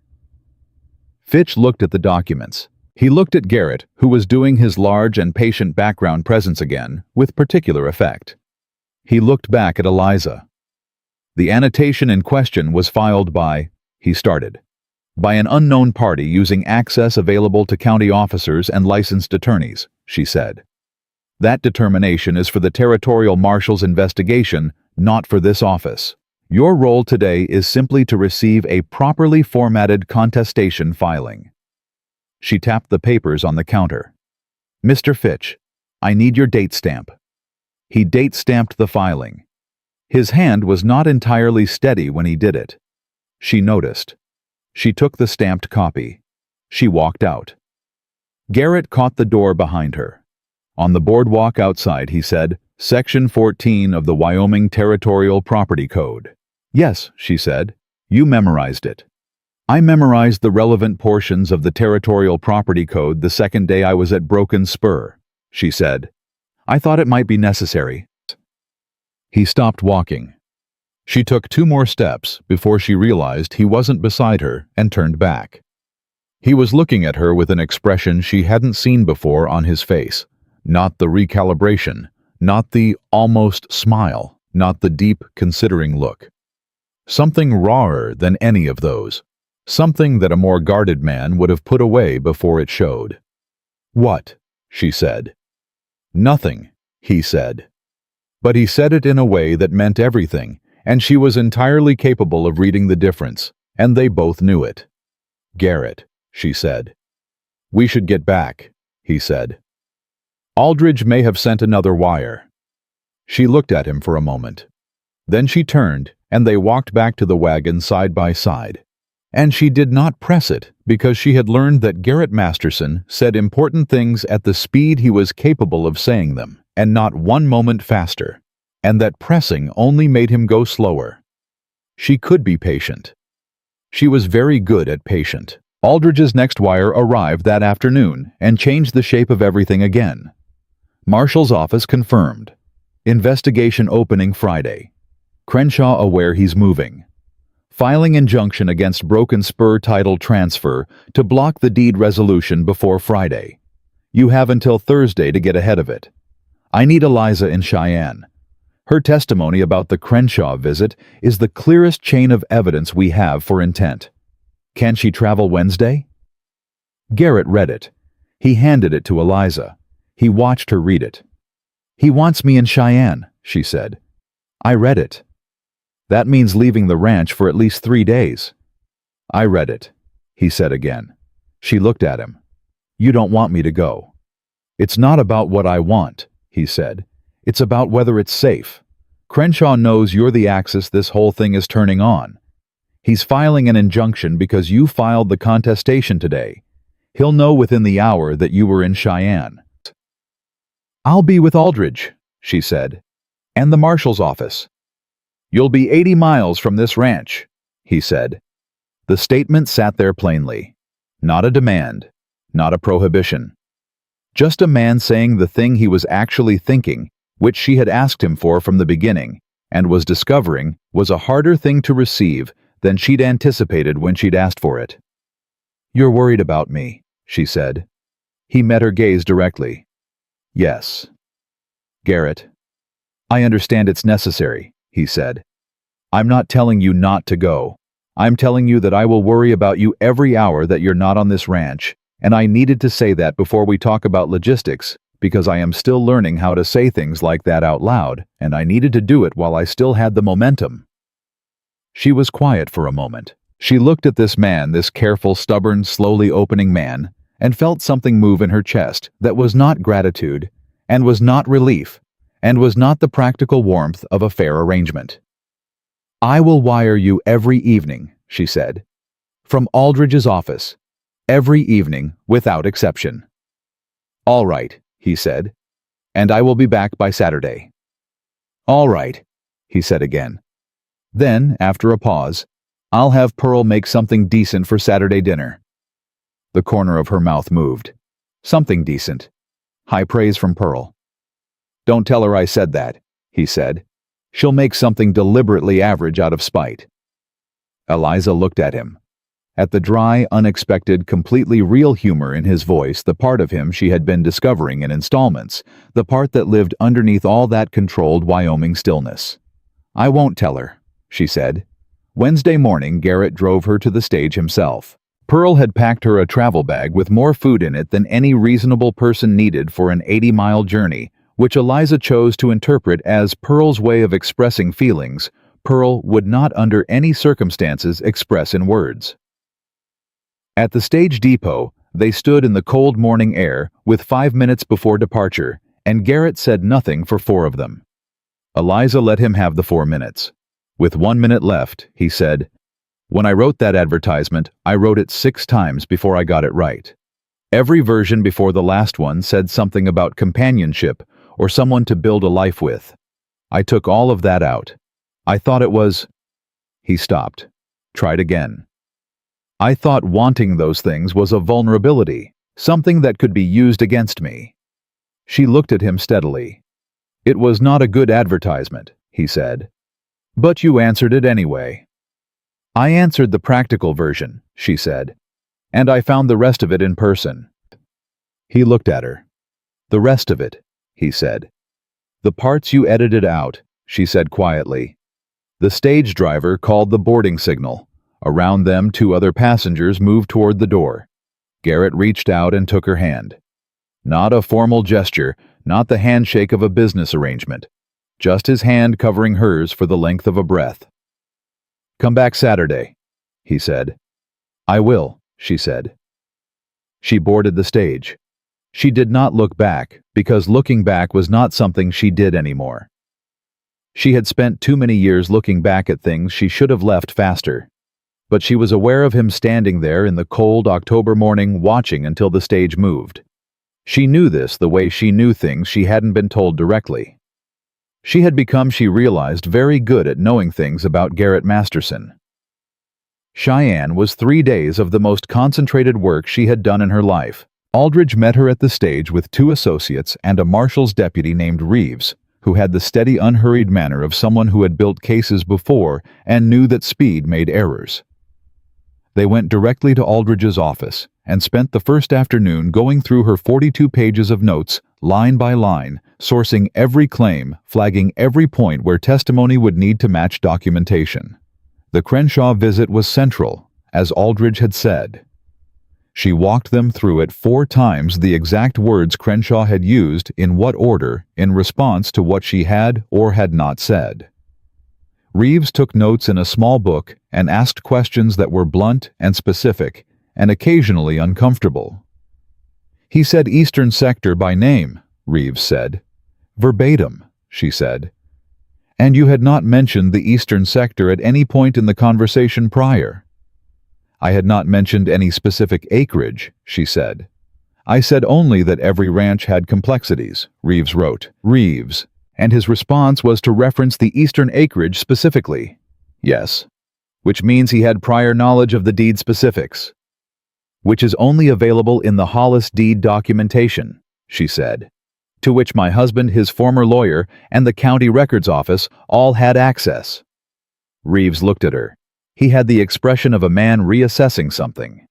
Fitch looked at the documents. He looked at Garrett, who was doing his large and patient background presence again, with particular effect. He looked back at Eliza. The annotation in question was filed by, he started. By an unknown party using access available to county officers and licensed attorneys, she said. That determination is for the territorial marshal's investigation, not for this office. Your role today is simply to receive a properly formatted contestation filing. She tapped the papers on the counter. Mr. Fitch, I need your date stamp. He date-stamped the filing. His hand was not entirely steady when he did it. She noticed. She took the stamped copy. She walked out. Garrett caught the door behind her. On the boardwalk outside, he said, Section 14 of the Wyoming Territorial Property Code. Yes, she said. You memorized it. I memorized the relevant portions of the Territorial Property Code the second day I was at Broken Spur, she said. I thought it might be necessary. He stopped walking. She took 2 more steps before she realized he wasn't beside her and turned back. He was looking at her with an expression she hadn't seen before on his face. Not the recalibration, not the almost smile, not the deep, considering look. Something rawer than any of those. Something that a more guarded man would have put away before it showed. What? She said. Nothing, he said. But he said it in a way that meant everything, and she was entirely capable of reading the difference, and they both knew it. Garrett, she said. We should get back, he said. Aldridge may have sent another wire. She looked at him for a moment. Then she turned, and they walked back to the wagon side by side. And she did not press it because she had learned that Garrett Masterson said important things at the speed he was capable of saying them, and not one moment faster, and that pressing only made him go slower. She could be patient. She was very good at patient. Aldridge's next wire arrived that afternoon and changed the shape of everything again. Marshal's office confirmed. Investigation opening Friday. Crenshaw aware he's moving. Filing injunction against Broken Spur title transfer to block the deed resolution before Friday. You have until Thursday to get ahead of it. I need Eliza in Cheyenne. Her testimony about the Crenshaw visit is the clearest chain of evidence we have for intent. Can she travel Wednesday? Garrett read it. He handed it to Eliza. He watched her read it. He wants me in Cheyenne, she said. I read it. That means leaving the ranch for at least 3 days. I read it, he said again. She looked at him. You don't want me to go. It's not about what I want, he said. It's about whether it's safe. Crenshaw knows you're the axis this whole thing is turning on. He's filing an injunction because you filed the contestation today. He'll know within the hour that you were in Cheyenne. I'll be with Aldridge, she said, and the marshal's office. You'll be 80 miles from this ranch, he said. The statement sat there plainly. Not a demand, not a prohibition. Just a man saying the thing he was actually thinking, which she had asked him for from the beginning, and was discovering was a harder thing to receive than she'd anticipated when she'd asked for it. You're worried about me, she said. He met her gaze directly. Yes. Garrett. I understand it's necessary, he said. I'm not telling you not to go. I'm telling you that I will worry about you every hour that you're not on this ranch, and I needed to say that before we talk about logistics, because I am still learning how to say things like that out loud, and I needed to do it while I still had the momentum. She was quiet for a moment. She looked at this man, this careful, stubborn, slowly opening man, and felt something move in her chest that was not gratitude, and was not relief, and was not the practical warmth of a fair arrangement. I will wire you every evening, she said. From Aldridge's office. Every evening, without exception. All right, he said. And I will be back by Saturday. All right, he said again. Then, after a pause, I'll have Pearl make something decent for Saturday dinner. The corner of her mouth moved. Something decent. High praise from Pearl. Don't tell her I said that, he said. She'll make something deliberately average out of spite. Eliza looked at him. At the dry, unexpected, completely real humor in his voice, the part of him she had been discovering in installments, the part that lived underneath all that controlled Wyoming stillness. I won't tell her, she said. Wednesday morning, Garrett drove her to the stage himself. Pearl had packed her a travel bag with more food in it than any reasonable person needed for an 80-mile journey, which Eliza chose to interpret as Pearl's way of expressing feelings Pearl would not under any circumstances express in words. At the stage depot, they stood in the cold morning air with 5 minutes before departure, and Garrett said nothing for 4 of them. Eliza let him have the 4 minutes. With 1 minute left, he said, "When I wrote that advertisement, I wrote it 6 times before I got it right. Every version before the last one said something about companionship or someone to build a life with. I took all of that out. I thought it was—" He stopped. Tried again. "I thought wanting those things was a vulnerability, something that could be used against me." She looked at him steadily. "It was not a good advertisement," he said. "But you answered it anyway." "I answered the practical version," she said. "And I found the rest of it in person." He looked at her. "The rest of it," he said. "The parts you edited out," she said quietly. The stage driver called the boarding signal. Around them, 2 other passengers moved toward the door. Garrett reached out and took her hand. Not a formal gesture, not the handshake of a business arrangement. Just his hand covering hers for the length of a breath. "Come back Saturday," he said. "I will," she said. She boarded the stage. She did not look back, because looking back was not something she did anymore. She had spent too many years looking back at things she should have left faster. But she was aware of him standing there in the cold October morning watching until the stage moved. She knew this the way she knew things she hadn't been told directly. She had become, she realized, very good at knowing things about Garrett Masterson. Cheyenne was 3 days of the most concentrated work she had done in her life. Aldridge met her at the stage with 2 associates and a marshal's deputy named Reeves, who had the steady, unhurried manner of someone who had built cases before and knew that speed made errors. They went directly to Aldridge's office and spent the first afternoon going through her 42 pages of notes, line by line, sourcing every claim, flagging every point where testimony would need to match documentation. The Crenshaw visit was central, as Aldridge had said. She walked them through it 4 times the exact words Crenshaw had used in what order in response to what she had or had not said. Reeves took notes in a small book and asked questions that were blunt and specific and occasionally uncomfortable. "He said Eastern Sector by name," Reeves said. "Verbatim," she said. "And you had not mentioned the Eastern Sector at any point in the conversation prior." "I had not mentioned any specific acreage," she said. "I said only that every ranch had complexities," Reeves wrote. Reeves, and his response was to reference the eastern acreage specifically. "Yes." "Which means he had prior knowledge of the deed specifics." "Which is only available in the Hollis deed documentation," she said. "To which my husband, his former lawyer, and the county records office all had access." Reeves looked at her. He had the expression of a man reassessing something.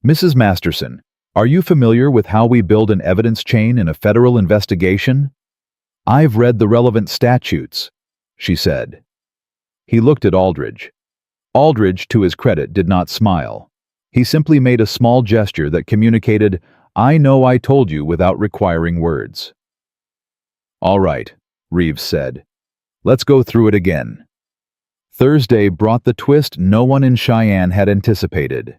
"Mrs. Masterson, are you familiar with how we build an evidence chain in a federal investigation?" "I've read the relevant statutes," she said. He looked at Aldridge. Aldridge, to his credit, did not smile. He simply made a small gesture that communicated, "I know I told you," without requiring words. "All right," Reeves said. "Let's go through it again." Thursday brought the twist no one in Cheyenne had anticipated.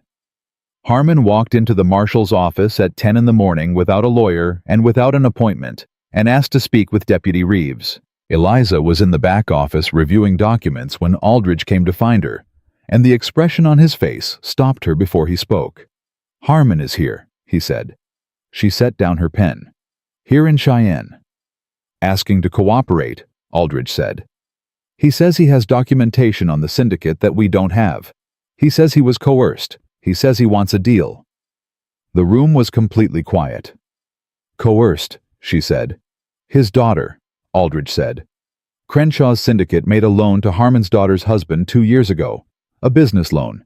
Harmon walked into the marshal's office at 10 in the morning without a lawyer and without an appointment, and asked to speak with Deputy Reeves. Eliza was in the back office reviewing documents when Aldridge came to find her, and the expression on his face stopped her before he spoke. "Harmon is here," he said. She set down her pen. "Here in Cheyenne." "Asking to cooperate," Aldridge said. "He says he has documentation on the syndicate that we don't have. He says he was coerced. He says he wants a deal." The room was completely quiet. "Coerced," she said. "His daughter," Aldridge said. "Crenshaw's syndicate made a loan to Harmon's daughter's husband 2 years ago. A business loan.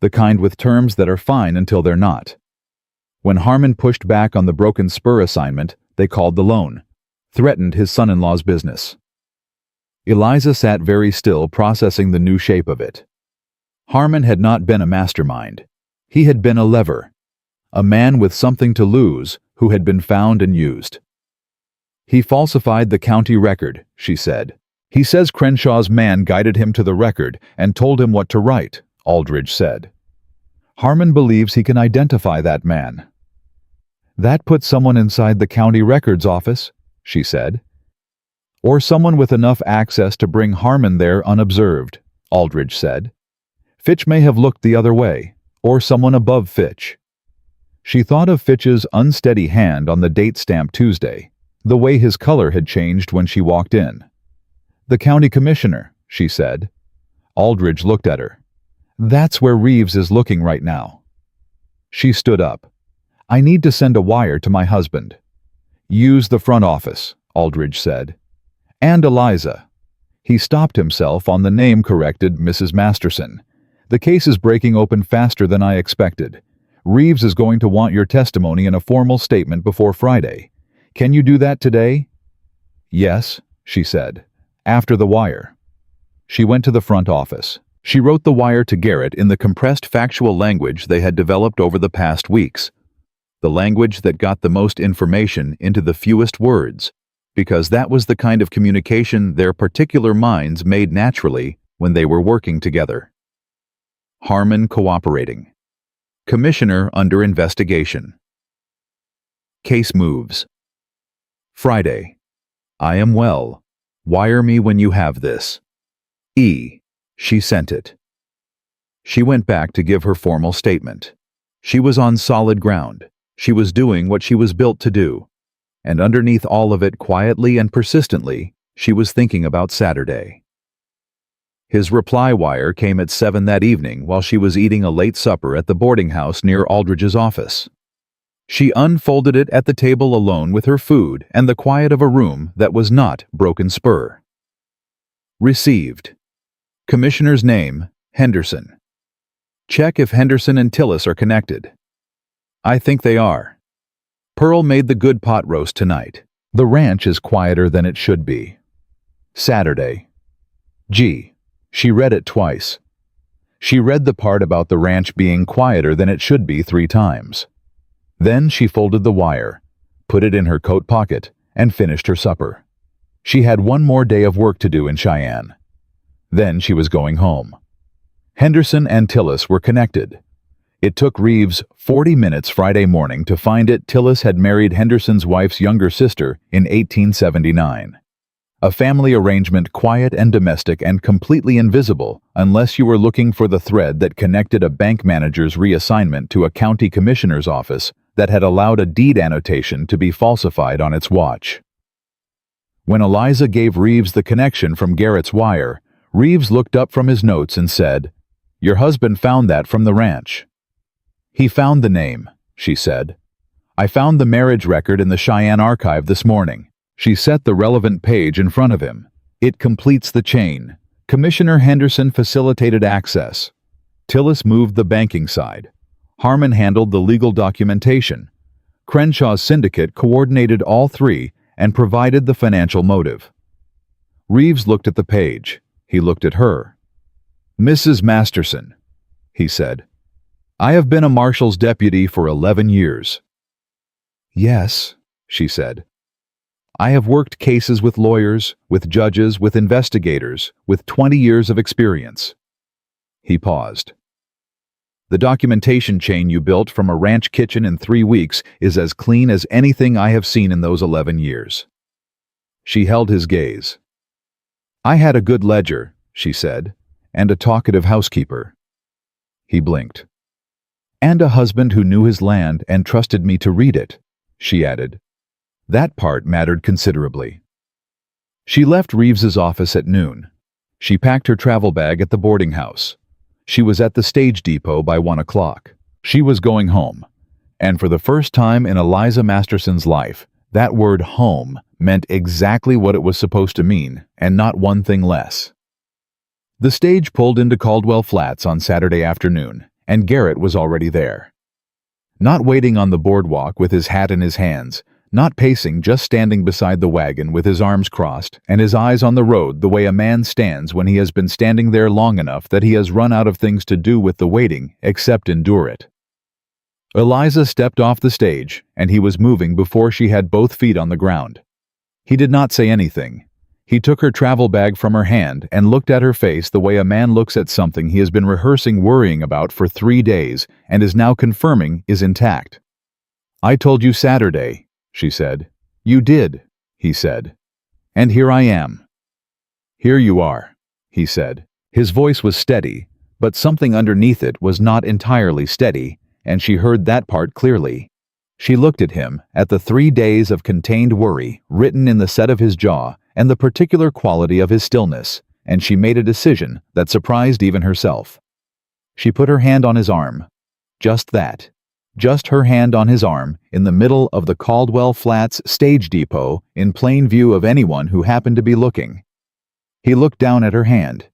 The kind with terms that are fine until they're not. When Harmon pushed back on the Broken Spur assignment, they called the loan. Threatened his son-in-law's business." Eliza sat very still, processing the new shape of it. Harmon had not been a mastermind. He had been a lever, a man with something to lose who had been found and used. He falsified the county record, she said. He says Crenshaw's man guided him to the record and told him what to write, Aldridge said. Harmon believes he can identify that man. That puts someone inside the county records office, she said. Or someone with enough access to bring Harmon there unobserved, Aldridge said. Fitch may have looked the other way, or someone above Fitch. She thought of Fitch's unsteady hand on the date stamp Tuesday, the way his color had changed when she walked in. The county commissioner, she said. Aldridge looked at her. That's where Reeves is looking right now. She stood up. I need to send a wire to my husband. Use the front office, Aldridge said. And Eliza. He stopped himself on the name corrected Mrs. Masterson. The case is breaking open faster than I expected. Reeves is going to want your testimony in a formal statement before Friday. Can you do that today? Yes, she said. After the wire. She went to the front office. She wrote the wire to Garrett in the compressed factual language they had developed over the past weeks. The language that got the most information into the fewest words, because that was the kind of communication their particular minds made naturally when they were working together. Harmon cooperating. Commissioner under investigation. Case moves. Friday. I am well. Wire me when you have this. E. She sent it. She went back to give her formal statement. She was on solid ground. She was doing what she was built to do. And underneath all of it, quietly and persistently, she was thinking about Saturday. His reply wire came at 7 that evening while she was eating a late supper at the boarding house near Aldridge's office. She unfolded it at the table alone with her food and the quiet of a room that was not Broken Spur. Received. Commissioner's name, Henderson. Check if Henderson and Tillis are connected. I think they are. Pearl made the good pot roast tonight. The ranch is quieter than it should be. Saturday. G. She read it twice. She read the part about the ranch being quieter than it should be 3 times. Then she folded the wire, put it in her coat pocket, and finished her supper. She had one more day of work to do in Cheyenne. Then she was going home. Henderson and Tillis were connected. It took Reeves 40 minutes Friday morning to find it Tillis had married Henderson's wife's younger sister in 1879. A family arrangement quiet and domestic and completely invisible unless you were looking for the thread that connected a bank manager's reassignment to a county commissioner's office that had allowed a deed annotation to be falsified on its watch. When Eliza gave Reeves the connection from Garrett's wire, Reeves looked up from his notes and said, "Your husband found that from the ranch." "He found the name," she said. "I found the marriage record in the Cheyenne archive this morning." She set the relevant page in front of him. "It completes the chain. Commissioner Henderson facilitated access. Tillis moved the banking side. Harmon handled the legal documentation. Crenshaw's syndicate coordinated all 3 and provided the financial motive." Reeves looked at the page. He looked at her. "Mrs. Masterson," he said, "I have been a marshal's deputy for 11 years. "Yes," she said. "I have worked cases with lawyers, with judges, with investigators, with 20 years of experience." He paused. "The documentation chain you built from a ranch kitchen in 3 weeks is as clean as anything I have seen in those 11 years. She held his gaze. "I had a good ledger," she said, "and a talkative housekeeper." He blinked. "And a husband who knew his land and trusted me to read it," she added. That part mattered considerably. She left Reeves's office at noon. She packed her travel bag at the boarding house. She was at the stage depot by 1 o'clock. She was going home. And for the first time in Eliza Masterson's life, that word home meant exactly what it was supposed to mean, and not one thing less. The stage pulled into Caldwell Flats on Saturday afternoon, and Garrett was already there. Not waiting on the boardwalk with his hat in his hands, not pacing, just standing beside the wagon with his arms crossed and his eyes on the road the way a man stands when he has been standing there long enough that he has run out of things to do with the waiting except endure it. Eliza stepped off the stage, and he was moving before she had both feet on the ground. He did not say anything. He took her travel bag from her hand and looked at her face the way a man looks at something he has been rehearsing worrying about for 3 days and is now confirming is intact. "I told you Saturday," she said. "You did," he said. "And here I am." "Here you are," he said. His voice was steady, but something underneath it was not entirely steady, and she heard that part clearly. She looked at him, at the 3 days of contained worry written in the set of his jaw and the particular quality of his stillness, and she made a decision that surprised even herself. She put her hand on his arm. Just that. Just her hand on his arm in the middle of the Caldwell Flats stage depot in plain view of anyone who happened to be looking. He looked down at her hand.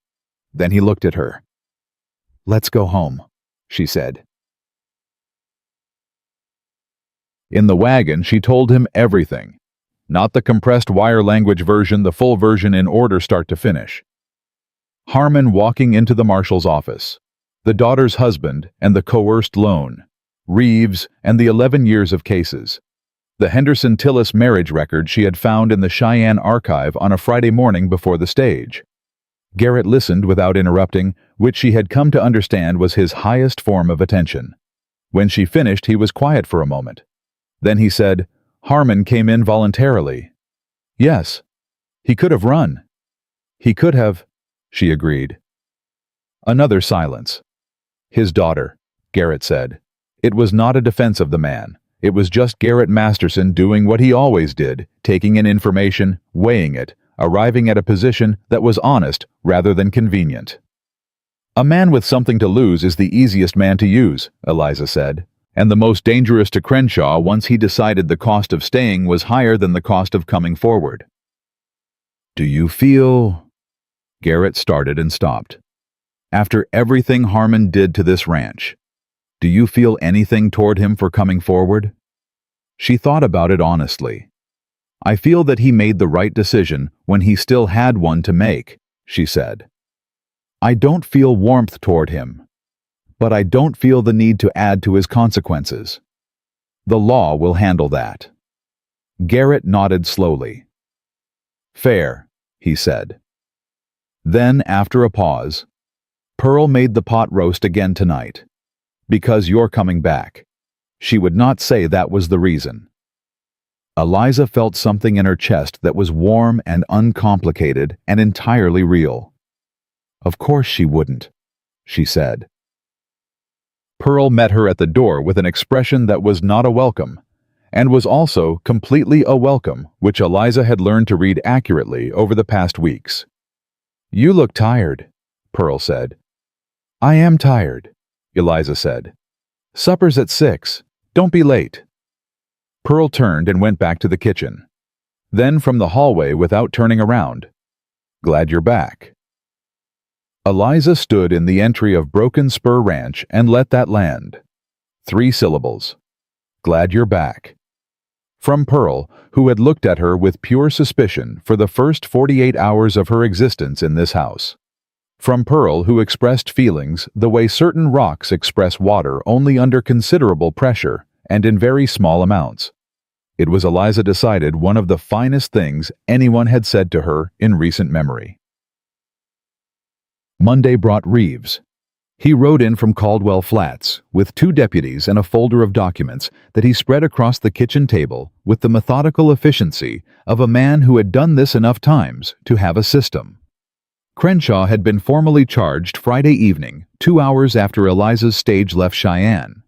Then he looked at her. "Let's go home," she said. In the wagon, she told him everything. Not the compressed wire language version, the full version in order start to finish. Harmon walking into the marshal's office. The daughter's husband and the coerced loan. Reeves and the 11 years of cases. The Henderson Tillis marriage record she had found in the Cheyenne archive on a Friday morning before the stage. Garrett listened without interrupting, which she had come to understand was his highest form of attention. When she finished, he was quiet for a moment. Then he said, "Harmon came in voluntarily." "Yes. He could have run." "He could have," she agreed. Another silence. "His daughter," Garrett said. It was not a defense of the man. It was just Garrett Masterson doing what he always did, taking in information, weighing it, arriving at a position that was honest rather than convenient. "A man with something to lose is the easiest man to use," Eliza said, "and the most dangerous to Crenshaw once he decided the cost of staying was higher than the cost of coming forward." "Do you feel—" Garrett started and stopped. "After everything Harmon did to this ranch, do you feel anything toward him for coming forward?" She thought about it honestly. "I feel that he made the right decision when he still had one to make," she said. "I don't feel warmth toward him, but I don't feel the need to add to his consequences. The law will handle that." Garrett nodded slowly. "Fair," he said. Then, after a pause, "Pearl made the pot roast again tonight. Because you're coming back." She would not say that was the reason. Eliza felt something in her chest that was warm and uncomplicated and entirely real. "Of course she wouldn't," she said. Pearl met her at the door with an expression that was not a welcome, and was also completely a welcome, which Eliza had learned to read accurately over the past weeks. "You look tired," Pearl said. "I am tired," Eliza said. "Supper's at 6. Don't be late." Pearl turned and went back to the kitchen. Then from the hallway without turning around, "Glad you're back." Eliza stood in the entry of Broken Spur Ranch and let that land. 3 syllables. "Glad you're back." From Pearl, who had looked at her with pure suspicion for the first 48 hours of her existence in this house. From Pearl, who expressed feelings the way certain rocks express water only under considerable pressure and in very small amounts. It was, Eliza decided, one of the finest things anyone had said to her in recent memory. Monday brought Reeves. He rode in from Caldwell Flats with 2 deputies and a folder of documents that he spread across the kitchen table with the methodical efficiency of a man who had done this enough times to have a system. Crenshaw had been formally charged Friday evening, 2 hours after Eliza's stage left Cheyenne.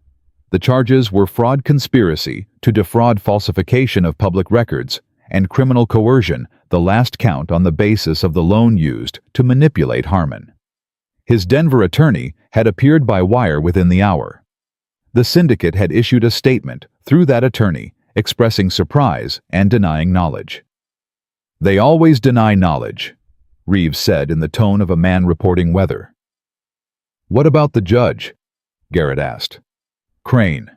The charges were fraud conspiracy to defraud falsification of public records and criminal coercion, the last count on the basis of the loan used to manipulate Harmon. His Denver attorney had appeared by wire within the hour. The syndicate had issued a statement through that attorney expressing surprise and denying knowledge. "They always deny knowledge," Reeves said in the tone of a man reporting weather. "What about the judge?" Garrett asked. "Crane.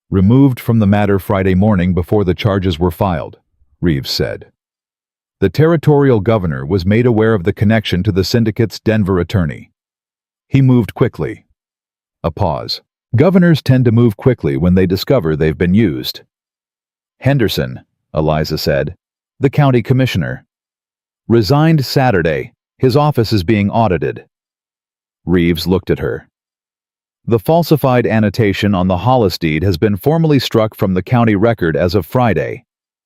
Removed from the matter Friday morning before the charges were filed," Reeves said. The territorial governor was made aware of the connection to the syndicate's Denver attorney. He moved quickly. A pause. Governors tend to move quickly when they discover they've been used. Henderson, Eliza said, the county commissioner. Resigned Saturday. His office is being audited. Reeves looked at her. The falsified annotation on the Hollis deed has been formally struck from the county record as of Friday.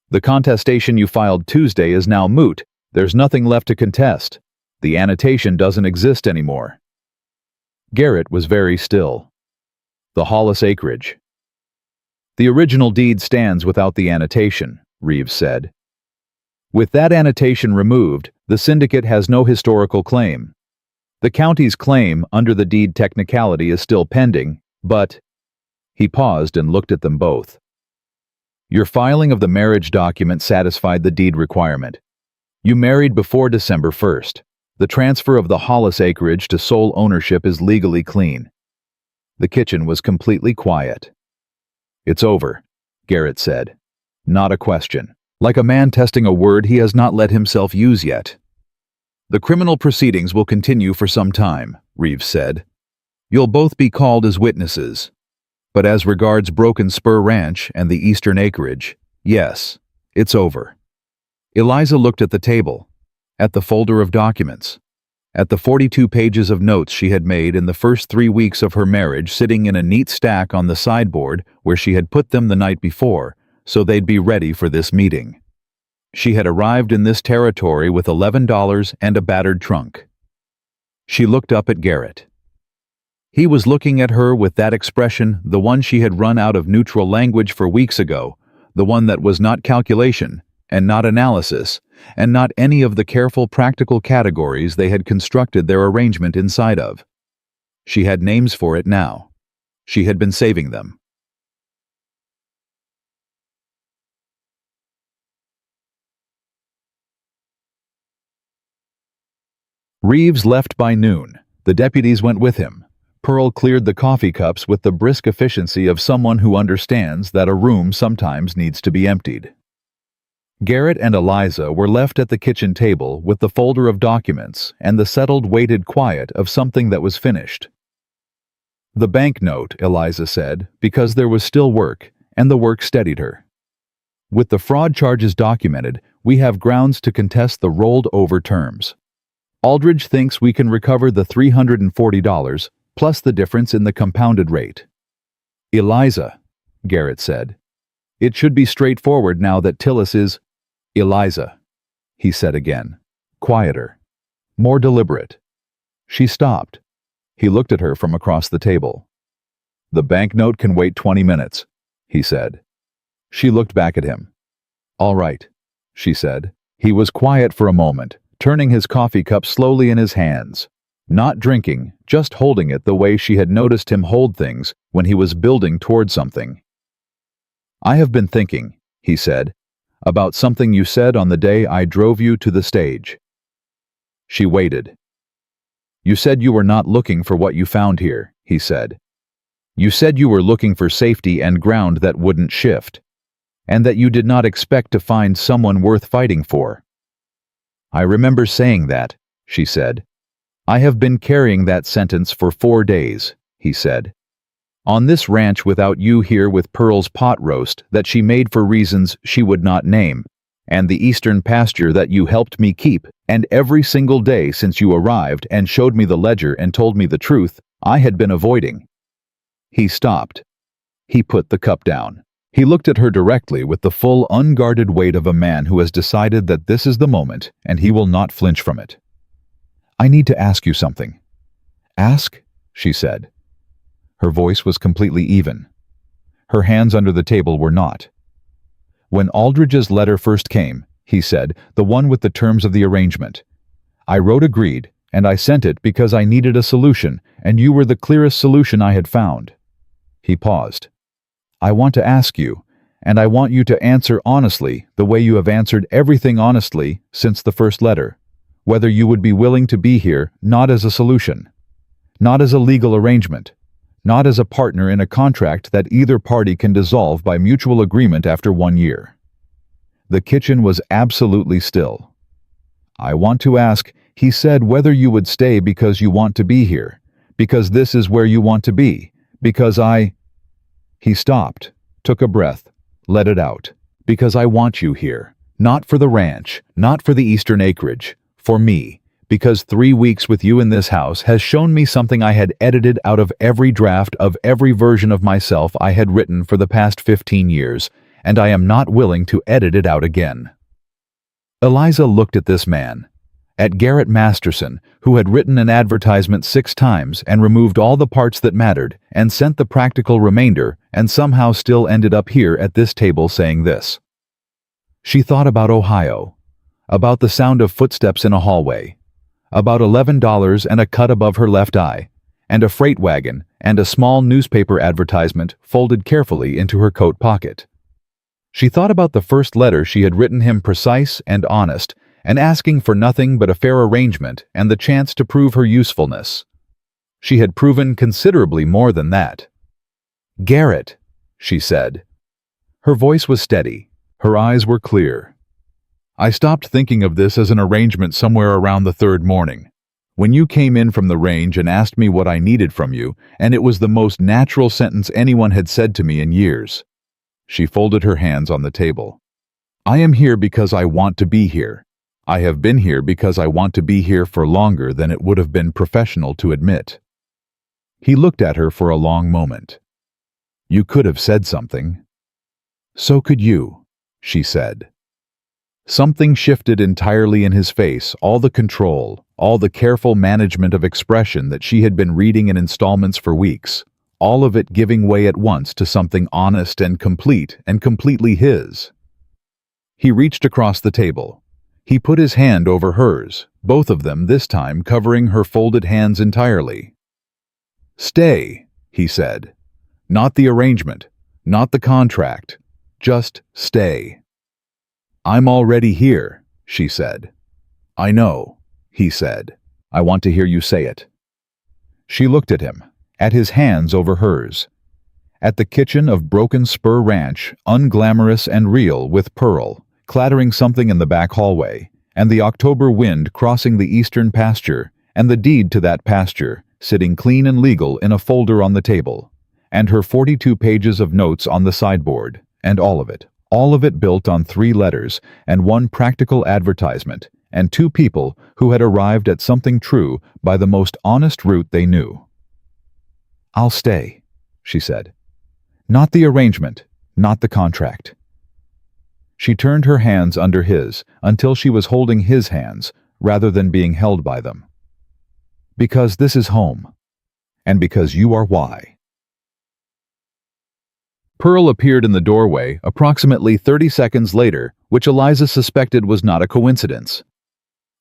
The contestation you filed Tuesday is now moot. There's nothing left to contest. The annotation doesn't exist anymore. Garrett was very still. The Hollis acreage. The original deed stands without the annotation, Reeves said. With that annotation removed, the syndicate has no historical claim. The county's claim under the deed technicality is still pending, but... He paused and looked at them both. Your filing of the marriage document satisfied the deed requirement. You married before December 1st. The transfer of the Hollis acreage to sole ownership is legally clean. The kitchen was completely quiet. It's over, Garrett said. Not a question. Like a man testing a word he has not let himself use yet. The criminal proceedings will continue for some time, Reeves said. You'll both be called as witnesses. But as regards Broken Spur Ranch and the eastern acreage, yes, it's over. Eliza looked at the table, at the folder of documents, at the 42 pages of notes she had made in the first 3 weeks of her marriage sitting in a neat stack on the sideboard where she had put them the night before, so they'd be ready for this meeting. She had arrived in this territory with $11 and a battered trunk. She looked up at Garrett. He was looking at her with that expression, the one she had run out of neutral language for weeks ago, the one that was not calculation, and not analysis, and not any of the careful practical categories they had constructed their arrangement inside of. She had names for it now. She had been saving them. Reeves left by noon. The deputies went with him. Pearl cleared the coffee cups with the brisk efficiency of someone who understands that a room sometimes needs to be emptied. Garrett and Eliza were left at the kitchen table with the folder of documents and the settled weighted quiet of something that was finished. The banknote, Eliza said, because there was still work, and the work steadied her. With the fraud charges documented, we have grounds to contest the rolled-over terms. Aldridge thinks we can recover the $340, plus the difference in the compounded rate. Eliza, Garrett said. It should be straightforward now that Tillis is... Eliza, he said again, quieter, more deliberate. She stopped. He looked at her from across the table. The banknote can wait 20 minutes, he said. She looked back at him. All right, she said. He was quiet for a moment, turning his coffee cup slowly in his hands, not drinking, just holding it the way she had noticed him hold things when he was building toward something. I have been thinking, he said, about something you said on the day I drove you to the stage. She waited. You said you were not looking for what you found here, he said. You said you were looking for safety and ground that wouldn't shift, and that you did not expect to find someone worth fighting for. I remember saying that, she said. I have been carrying that sentence for 4 days, he said. On this ranch without you here with Pearl's pot roast that she made for reasons she would not name, and the eastern pasture that you helped me keep, and every single day since you arrived and showed me the ledger and told me the truth, I had been avoiding. He stopped. He put the cup down. He looked at her directly with the full, unguarded weight of a man who has decided that this is the moment and he will not flinch from it. I need to ask you something. Ask, she said. Her voice was completely even. Her hands under the table were not. When Aldridge's letter first came, he said, the one with the terms of the arrangement, I wrote agreed, and I sent it because I needed a solution, and you were the clearest solution I had found. He paused. I want to ask you, and I want you to answer honestly the way you have answered everything honestly since the first letter, whether you would be willing to be here not as a solution, not as a legal arrangement, not as a partner in a contract that either party can dissolve by mutual agreement after 1 year. The kitchen was absolutely still. I want to ask, he said, whether you would stay because you want to be here, because this is where you want to be, Because I—" He stopped, took a breath, let it out. "Because I want you here. Not for the ranch, not for the eastern acreage. For me. Because 3 weeks with you in this house has shown me something I had edited out of every draft of every version of myself I had written for the past 15 years, and I am not willing to edit it out again." Eliza looked at this man, at Garrett Masterson, who had written an advertisement 6 times and removed all the parts that mattered and sent the practical remainder, and somehow still ended up here at this table saying this. She thought about Ohio, about the sound of footsteps in a hallway, about $11 and a cut above her left eye, and a freight wagon and a small newspaper advertisement folded carefully into her coat pocket. She thought about the first letter she had written him, precise and honest, and asking for nothing but a fair arrangement and the chance to prove her usefulness. She had proven considerably more than that. "Garrett," she said. Her voice was steady, her eyes were clear. "I stopped thinking of this as an arrangement somewhere around the 3rd morning, when you came in from the range and asked me what I needed from you, and it was the most natural sentence anyone had said to me in years." She folded her hands on the table. "I am here because I want to be here. I have been here because I want to be here for longer than it would have been professional to admit." He looked at her for a long moment. "You could have said something." "So could you," she said. Something shifted entirely in his face, all the control, all the careful management of expression that she had been reading in installments for weeks, all of it giving way at once to something honest and complete and completely his. He reached across the table. He put his hand over hers, both of them this time covering her folded hands entirely. "Stay," he said. "Not the arrangement, not the contract. Just stay." "I'm already here," she said. "I know," he said. "I want to hear you say it." She looked at him, at his hands over hers, at the kitchen of Broken Spur Ranch, unglamorous and real, with Pearl clattering something in the back hallway, and the October wind crossing the eastern pasture, and the deed to that pasture sitting clean and legal in a folder on the table, and her 42 pages of notes on the sideboard, and all of it built on 3 letters and 1 practical advertisement, and 2 people who had arrived at something true by the most honest route they knew. "I'll stay," she said. "Not the arrangement, not the contract." She turned her hands under his until she was holding his hands rather than being held by them. "Because this is home, and because you are why." Pearl appeared in the doorway approximately 30 seconds later, which Eliza suspected was not a coincidence.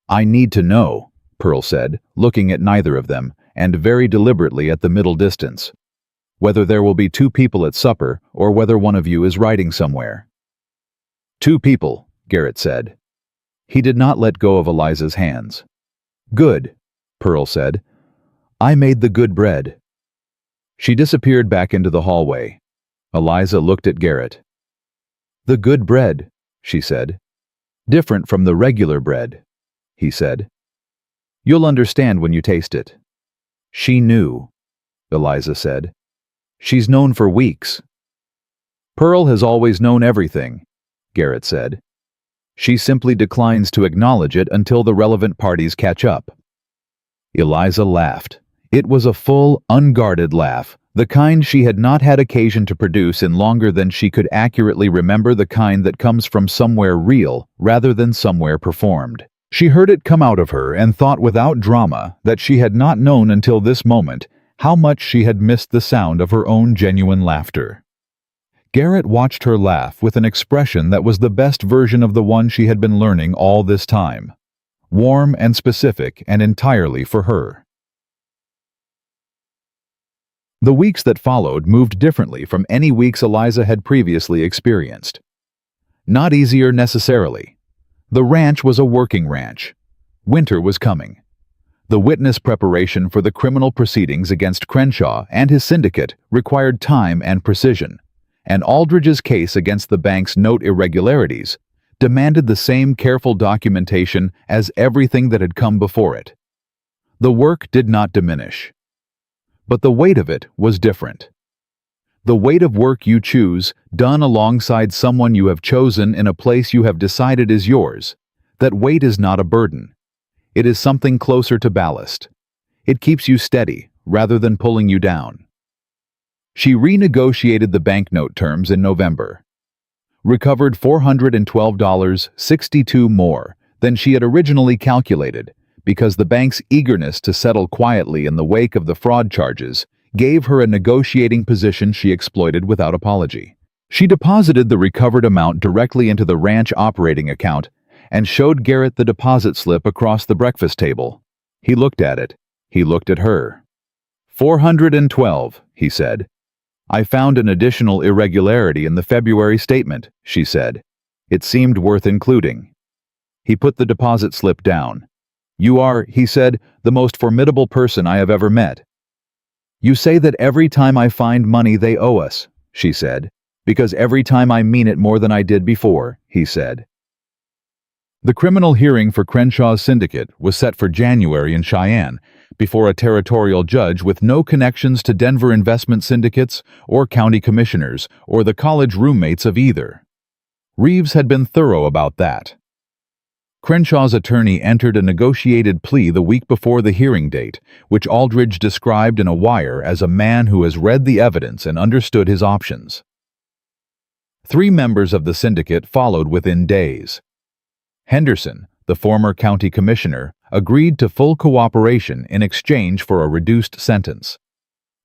"I need to know," Pearl said, looking at neither of them, and very deliberately at the middle distance, "whether there will be 2 people at supper or whether one of you is riding somewhere." "2 people," Garrett said. He did not let go of Eliza's hands. "Good," Pearl said. "I made the good bread." She disappeared back into the hallway. Eliza looked at Garrett. "The good bread," she said. "Different from the regular bread," he said. "You'll understand when you taste it." "She knew," Eliza said. "She's known for weeks." "Pearl has always known everything," Garrett said. "She simply declines to acknowledge it until the relevant parties catch up." Eliza laughed. It was a full, unguarded laugh, the kind she had not had occasion to produce in longer than she could accurately remember, the kind that comes from somewhere real rather than somewhere performed. She heard it come out of her and thought without drama that she had not known until this moment how much she had missed the sound of her own genuine laughter. Garrett watched her laugh with an expression that was the best version of the one she had been learning all this time. Warm and specific and entirely for her. The weeks that followed moved differently from any weeks Eliza had previously experienced. Not easier necessarily. The ranch was a working ranch. Winter was coming. The witness preparation for the criminal proceedings against Crenshaw and his syndicate required time and precision, and Aldridge's case against the bank's note irregularities demanded the same careful documentation as everything that had come before it. The work did not diminish. But the weight of it was different. The weight of work you choose, done alongside someone you have chosen in a place you have decided is yours. That weight is not a burden. It is something closer to ballast. It keeps you steady, rather than pulling you down. She renegotiated the banknote terms in November. Recovered $412.62 more than she had originally calculated, because the bank's eagerness to settle quietly in the wake of the fraud charges gave her a negotiating position she exploited without apology. She deposited the recovered amount directly into the ranch operating account and showed Garrett the deposit slip across the breakfast table. He looked at it. He looked at her. 412, he said. I found an additional irregularity in the February statement, she said. It seemed worth including. He put the deposit slip down. You are, he said, the most formidable person I have ever met. You say that every time I find money they owe us, she said, because every time I mean it more than I did before, he said. The criminal hearing for Crenshaw's syndicate was set for January in Cheyenne, before a territorial judge with no connections to Denver investment syndicates or county commissioners or the college roommates of either. Reeves had been thorough about that. Crenshaw's attorney entered a negotiated plea the week before the hearing date, which Aldridge described in a wire as a man who has read the evidence and understood his options. 3 members of the syndicate followed within days. Henderson, the former county commissioner, agreed to full cooperation in exchange for a reduced sentence.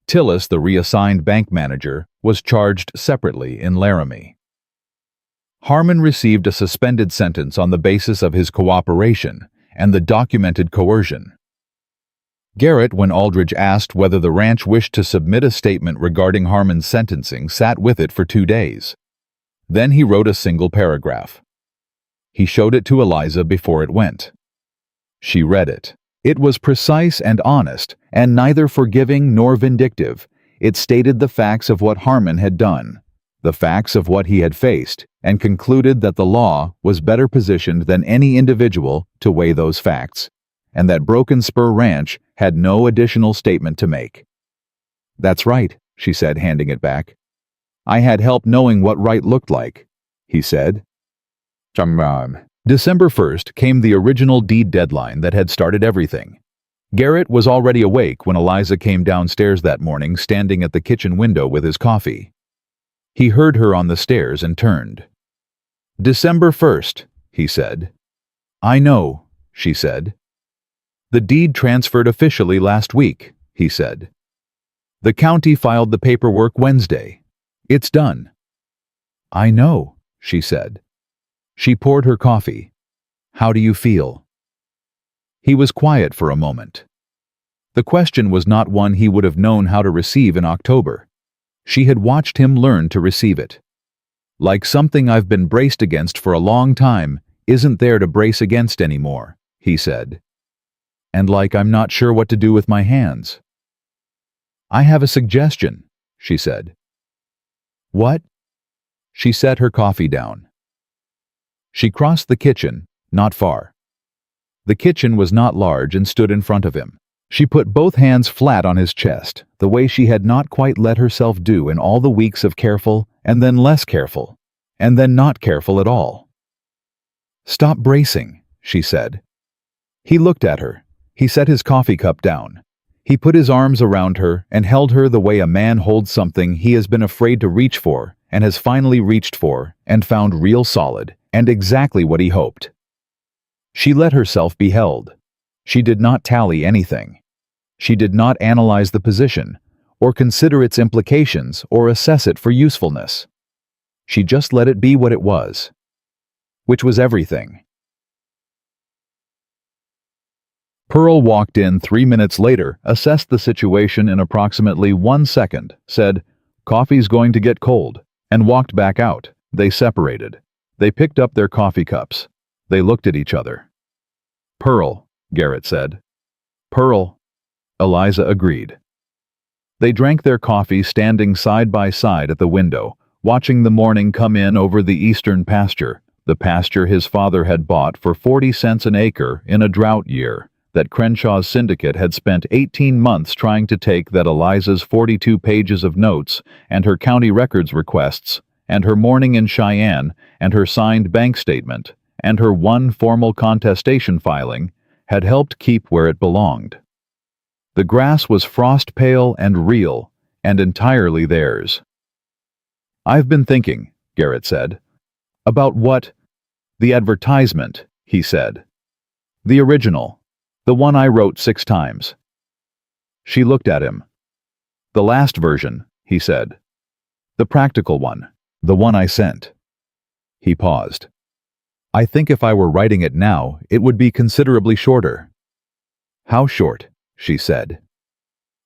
Tillis, the reassigned bank manager, was charged separately in Laramie. Harmon received a suspended sentence on the basis of his cooperation and the documented coercion. Garrett, when Aldridge asked whether the ranch wished to submit a statement regarding Harmon's sentencing, sat with it for 2 days. Then he wrote a single paragraph. He showed it to Eliza before it went. She read it. It was precise and honest, and neither forgiving nor vindictive. It stated the facts of what Harmon had done, the facts of what he had faced, and concluded that the law was better positioned than any individual to weigh those facts, and that Broken Spur Ranch had no additional statement to make. That's right, she said, handing it back. I had help knowing what right looked like, he said. December 1st came the original deed deadline that had started everything. Garrett was already awake when Eliza came downstairs that morning, standing at the kitchen window with his coffee. He heard her on the stairs and turned. December 1st, he said. I know, she said. The deed transferred officially last week, he said. The county filed the paperwork Wednesday. It's done. I know, she said. She poured her coffee. How do you feel? He was quiet for a moment. The question was not one he would have known how to receive in October. She had watched him learn to receive it. Like something I've been braced against for a long time isn't there to brace against anymore, he said. And like I'm not sure what to do with my hands. I have a suggestion, she said. What? She set her coffee down. She crossed the kitchen, not far. The kitchen was not large and stood in front of him. She put both hands flat on his chest, the way she had not quite let herself do in all the weeks of careful, and then less careful, and then not careful at all. Stop bracing, she said. He looked at her. He set his coffee cup down. He put his arms around her and held her the way a man holds something he has been afraid to reach for and has finally reached for and found real solid and exactly what he hoped. She let herself be held. She did not tally anything. She did not analyze the position, or consider its implications, or assess it for usefulness. She just let it be what it was, which was everything. Pearl walked in 3 minutes later, assessed the situation in approximately 1 second, said, "Coffee's going to get cold," and walked back out. They separated. They picked up their coffee cups. They looked at each other. "Pearl," Garrett said. "Pearl," Eliza agreed. They drank their coffee standing side by side at the window, watching the morning come in over the eastern pasture, the pasture his father had bought for 40 cents an acre in a drought year, that Crenshaw's syndicate had spent 18 months trying to take that Eliza's 42 pages of notes and her county records requests and her morning in Cheyenne and her signed bank statement and her one formal contestation filing had helped keep where it belonged. The grass was frost-pale and real, and entirely theirs. "I've been thinking," Garrett said. "About what?" "The advertisement," he said. "The original. The one I wrote 6 times." She looked at him. "The last version," he said. "The practical one. The one I sent." He paused. "I think if I were writing it now, it would be considerably shorter." "How short?" she said.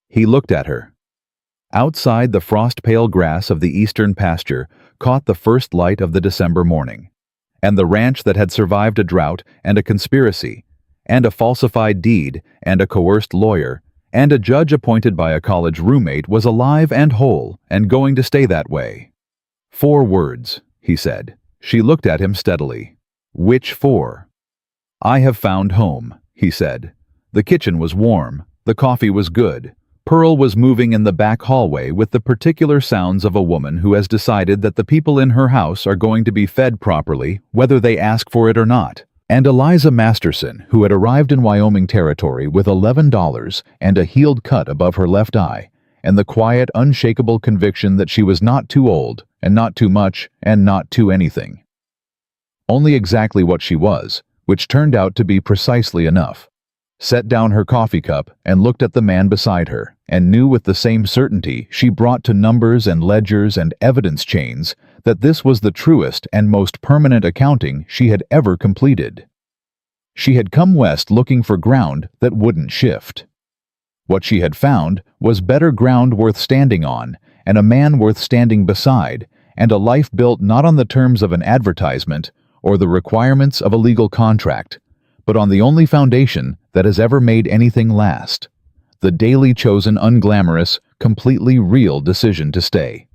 He looked at her. Outside, the frost-pale grass of the eastern pasture caught the first light of the December morning, and the ranch that had survived a drought and a conspiracy, and a falsified deed, and a coerced lawyer, and a judge appointed by a college roommate was alive and whole and going to stay that way. 4 words, he said. She looked at him steadily. "Which 4? "I have found home," he said. The kitchen was warm. The coffee was good. Pearl was moving in the back hallway with the particular sounds of a woman who has decided that the people in her house are going to be fed properly, whether they ask for it or not. And Eliza Masterson, who had arrived in Wyoming territory with $11 and a healed cut above her left eye, and the quiet, unshakable conviction that she was not too old, and not too much, and not too anything. Only exactly what she was, which turned out to be precisely enough. Set down her coffee cup and looked at the man beside her, and knew with the same certainty she brought to numbers and ledgers and evidence chains that this was the truest and most permanent accounting she had ever completed. She had come west looking for ground that wouldn't shift. What she had found was better ground worth standing on, and a man worth standing beside, and a life built not on the terms of an advertisement or the requirements of a legal contract, but on the only foundation that has ever made anything last: the daily chosen, unglamorous, completely real decision to stay.